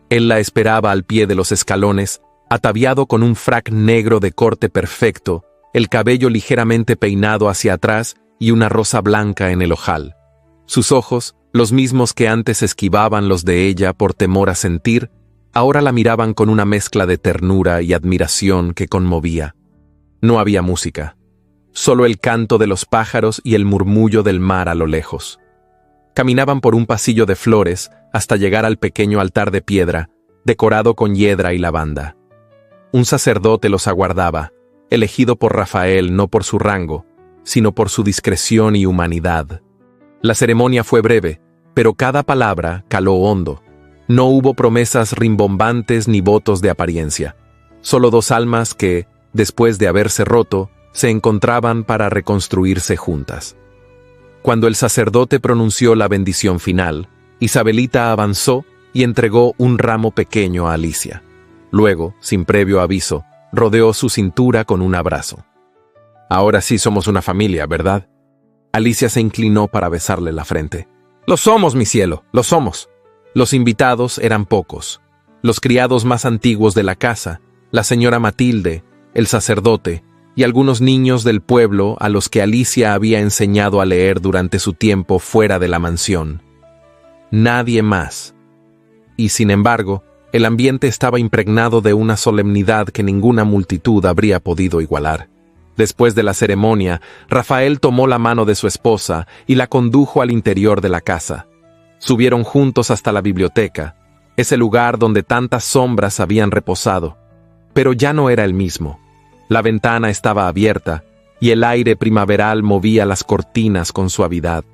Él la esperaba al pie de los escalones, ataviado con un frac negro de corte perfecto, el cabello ligeramente peinado hacia atrás y una rosa blanca en el ojal. Sus ojos, los mismos que antes esquivaban los de ella por temor a sentir, ahora la miraban con una mezcla de ternura y admiración que conmovía. No había música, solo el canto de los pájaros y el murmullo del mar a lo lejos. Caminaban por un pasillo de flores hasta llegar al pequeño altar de piedra, decorado con hiedra y lavanda. Un sacerdote los aguardaba, elegido por Rafael no por su rango, sino por su discreción y humanidad. La ceremonia fue breve, pero cada palabra caló hondo. No hubo promesas rimbombantes ni votos de apariencia. Solo dos almas que, después de haberse roto, se encontraban para reconstruirse juntas. Cuando el sacerdote pronunció la bendición final, Isabelita avanzó y entregó un ramo pequeño a Alicia. Luego, sin previo aviso, rodeó su cintura con un abrazo. «Ahora sí somos una familia, ¿verdad?» Alicia se inclinó para besarle la frente. «Lo somos, mi cielo, lo somos». Los invitados eran pocos. Los criados más antiguos de la casa, la señora Matilde, el sacerdote y algunos niños del pueblo a los que Alicia había enseñado a leer durante su tiempo fuera de la mansión. Nadie más. Y sin embargo, el ambiente estaba impregnado de una solemnidad que ninguna multitud habría podido igualar. Después de la ceremonia, Rafael tomó la mano de su esposa y la condujo al interior de la casa. Subieron juntos hasta la biblioteca, ese lugar donde tantas sombras habían reposado. Pero ya no era el mismo. La ventana estaba abierta y el aire primaveral movía las cortinas con suavidad.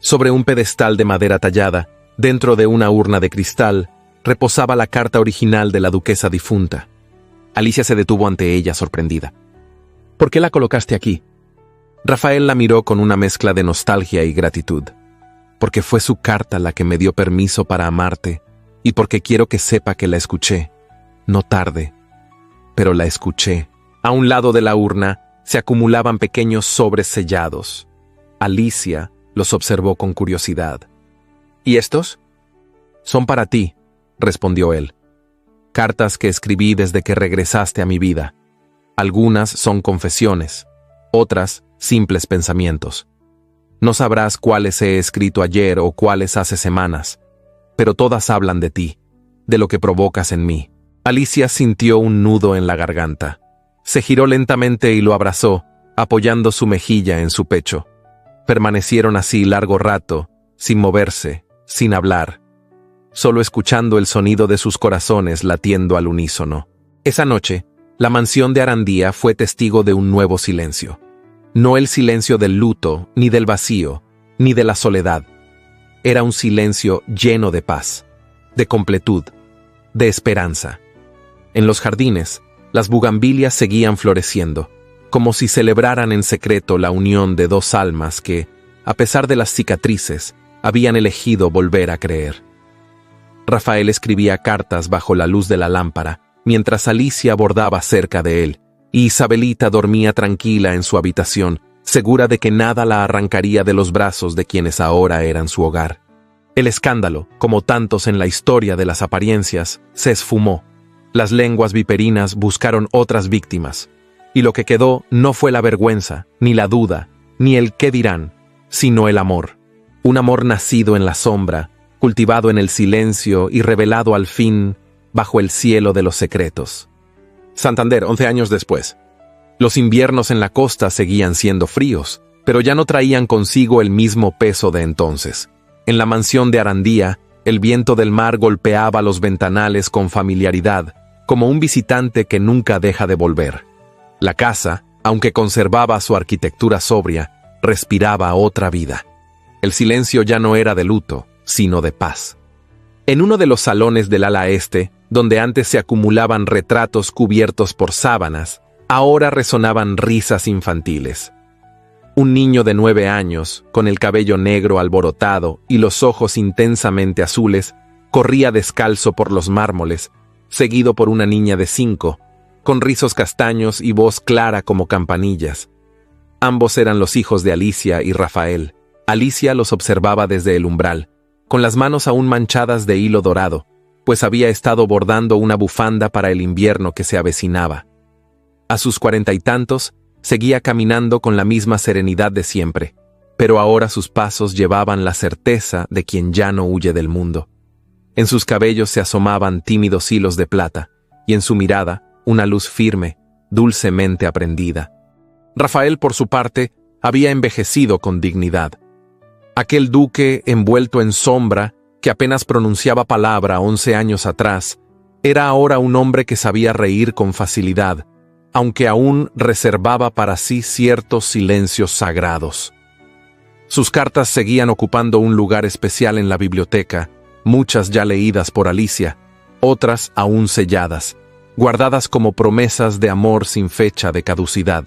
Sobre un pedestal de madera tallada, dentro de una urna de cristal, reposaba la carta original de la duquesa difunta. Alicia se detuvo ante ella sorprendida. «¿Por qué la colocaste aquí?» Rafael la miró con una mezcla de nostalgia y gratitud. «Porque fue su carta la que me dio permiso para amarte, y porque quiero que sepa que la escuché. No tarde, pero la escuché». A un lado de la urna se acumulaban pequeños sobres sellados. Alicia los observó con curiosidad. «¿Y estos?» «Son para ti», respondió él. «Cartas que escribí desde que regresaste a mi vida. Algunas son confesiones, otras simples pensamientos. No sabrás cuáles he escrito ayer o cuáles hace semanas, pero todas hablan de ti, de lo que provocas en mí». Alicia sintió un nudo en la garganta. Se giró lentamente y lo abrazó, apoyando su mejilla en su pecho. Permanecieron así largo rato, sin moverse, sin hablar, solo escuchando el sonido de sus corazones latiendo al unísono. Esa noche, la mansión de Arandía fue testigo de un nuevo silencio. No el silencio del luto, ni del vacío, ni de la soledad. Era un silencio lleno de paz, de completud, de esperanza. En los jardines, las bugambilias seguían floreciendo, como si celebraran en secreto la unión de dos almas que, a pesar de las cicatrices, habían elegido volver a creer. Rafael escribía cartas bajo la luz de la lámpara, mientras Alicia bordaba cerca de él, y Isabelita dormía tranquila en su habitación, segura de que nada la arrancaría de los brazos de quienes ahora eran su hogar. El escándalo, como tantos en la historia de las apariencias, se esfumó. Las lenguas viperinas buscaron otras víctimas, y lo que quedó no fue la vergüenza, ni la duda, ni el qué dirán, sino el amor. Un amor nacido en la sombra, cultivado en el silencio y revelado al fin bajo el cielo de los secretos. Santander, 11 años después. Los inviernos en la costa seguían siendo fríos, pero ya no traían consigo el mismo peso de entonces. En la mansión de Arandía, el viento del mar golpeaba los ventanales con familiaridad, como un visitante que nunca deja de volver. La casa, aunque conservaba su arquitectura sobria, respiraba otra vida. El silencio ya no era de luto, sino de paz. En uno de los salones del ala este, donde antes se acumulaban retratos cubiertos por sábanas, ahora resonaban risas infantiles. Un niño de 9 años, con el cabello negro alborotado y los ojos intensamente azules, corría descalzo por los mármoles, seguido por una niña de 5, con rizos castaños y voz clara como campanillas. Ambos eran los hijos de Alicia y Rafael. Alicia los observaba desde el umbral, con las manos aún manchadas de hilo dorado, pues había estado bordando una bufanda para el invierno que se avecinaba. A sus 40 y tantos, seguía caminando con la misma serenidad de siempre, pero ahora sus pasos llevaban la certeza de quien ya no huye del mundo. En sus cabellos se asomaban tímidos hilos de plata, y en su mirada, una luz firme, dulcemente aprendida. Rafael, por su parte, había envejecido con dignidad. Aquel duque envuelto en sombra, que apenas pronunciaba palabra 11 años atrás, era ahora un hombre que sabía reír con facilidad, aunque aún reservaba para sí ciertos silencios sagrados. Sus cartas seguían ocupando un lugar especial en la biblioteca, muchas ya leídas por Alicia, otras aún selladas, guardadas como promesas de amor sin fecha de caducidad.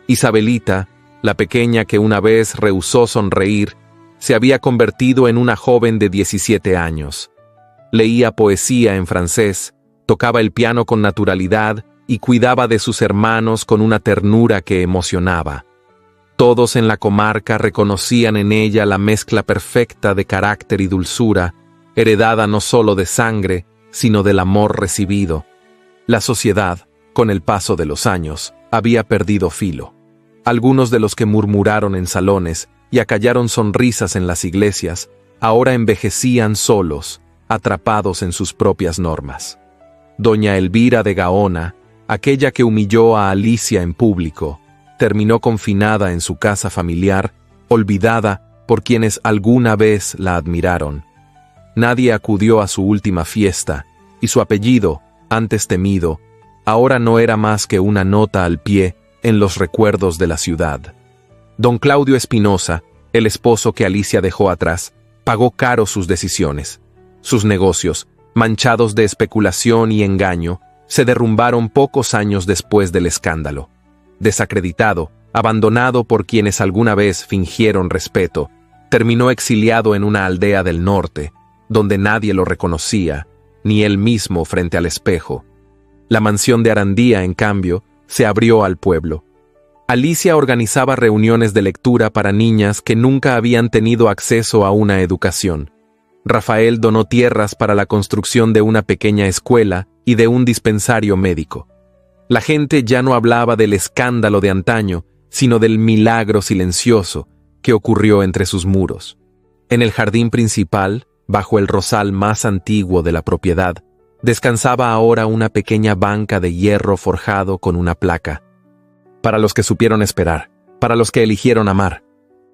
Isabelita, la pequeña que una vez rehusó sonreír, se había convertido en una joven de 17 años. Leía poesía en francés, tocaba el piano con naturalidad y cuidaba de sus hermanos con una ternura que emocionaba. Todos en la comarca reconocían en ella la mezcla perfecta de carácter y dulzura, heredada no solo de sangre, sino del amor recibido. La sociedad, con el paso de los años, había perdido filo. Algunos de los que murmuraron en salones y acallaron sonrisas en las iglesias, ahora envejecían solos, atrapados en sus propias normas. Doña Elvira de Gaona, aquella que humilló a Alicia en público, terminó confinada en su casa familiar, olvidada por quienes alguna vez la admiraron. Nadie acudió a su última fiesta, y su apellido, antes temido, ahora no era más que una nota al pie en los recuerdos de la ciudad. Don Claudio Espinosa, el esposo que Alicia dejó atrás, pagó caro sus decisiones. Sus negocios, manchados de especulación y engaño, se derrumbaron pocos años después del escándalo. Desacreditado, abandonado por quienes alguna vez fingieron respeto, terminó exiliado en una aldea del norte, donde nadie lo reconocía, ni él mismo frente al espejo. La mansión de Arandía, en cambio, se abrió al pueblo. Alicia organizaba reuniones de lectura para niñas que nunca habían tenido acceso a una educación. Rafael donó tierras para la construcción de una pequeña escuela y de un dispensario médico. La gente ya no hablaba del escándalo de antaño, sino del milagro silencioso que ocurrió entre sus muros. En el jardín principal, bajo el rosal más antiguo de la propiedad, descansaba ahora una pequeña banca de hierro forjado con una placa. Para los que supieron esperar, para los que eligieron amar.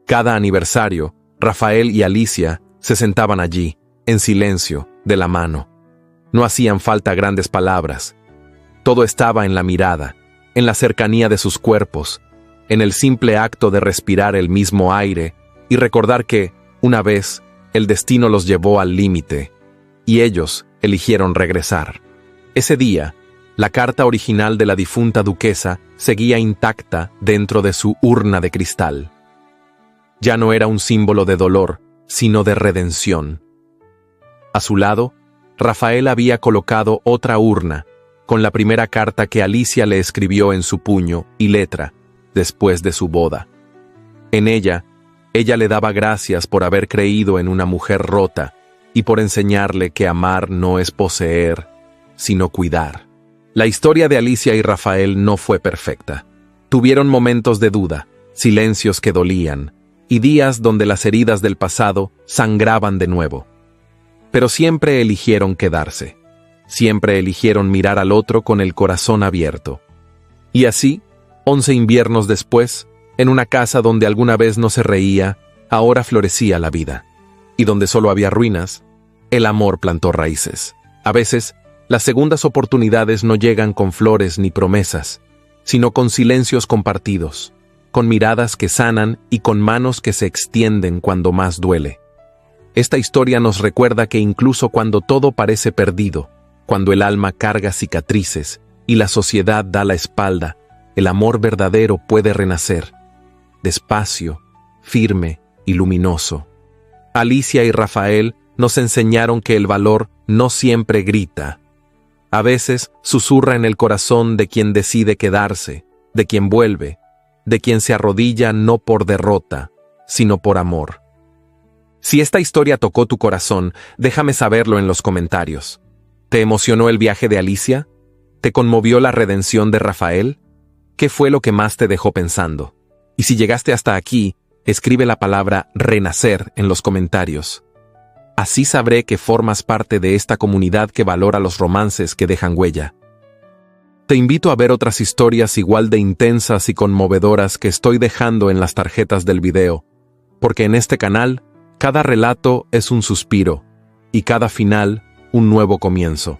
Cada aniversario, Rafael y Alicia se sentaban allí, en silencio, de la mano. No hacían falta grandes palabras. Todo estaba en la mirada, en la cercanía de sus cuerpos, en el simple acto de respirar el mismo aire y recordar que, una vez, el destino los llevó al límite, y ellos eligieron regresar. Ese día, la carta original de la difunta duquesa seguía intacta dentro de su urna de cristal. Ya no era un símbolo de dolor, sino de redención. A su lado, Rafael había colocado otra urna, con la primera carta que Alicia le escribió en su puño y letra, después de su boda. En ella le daba gracias por haber creído en una mujer rota y por enseñarle que amar no es poseer, sino cuidar. La historia de Alicia y Rafael no fue perfecta. Tuvieron momentos de duda, silencios que dolían, y días donde las heridas del pasado sangraban de nuevo. Pero siempre eligieron quedarse. Siempre eligieron mirar al otro con el corazón abierto. Y así, 11 inviernos después, en una casa donde alguna vez no se reía, ahora florecía la vida. Y donde solo había ruinas, el amor plantó raíces. A veces, las segundas oportunidades no llegan con flores ni promesas, sino con silencios compartidos, con miradas que sanan y con manos que se extienden cuando más duele. Esta historia nos recuerda que incluso cuando todo parece perdido, cuando el alma carga cicatrices y la sociedad da la espalda, el amor verdadero puede renacer, despacio, firme y luminoso. Alicia y Rafael nos enseñaron que el valor no siempre grita. A veces susurra en el corazón de quien decide quedarse, de quien vuelve, de quien se arrodilla no por derrota, sino por amor. Si esta historia tocó tu corazón, déjame saberlo en los comentarios. ¿Te emocionó el viaje de Alicia? ¿Te conmovió la redención de Rafael? ¿Qué fue lo que más te dejó pensando? Y si llegaste hasta aquí, escribe la palabra renacer en los comentarios. Así sabré que formas parte de esta comunidad que valora los romances que dejan huella. Te invito a ver otras historias igual de intensas y conmovedoras que estoy dejando en las tarjetas del video, porque en este canal, cada relato es un suspiro y cada final un nuevo comienzo.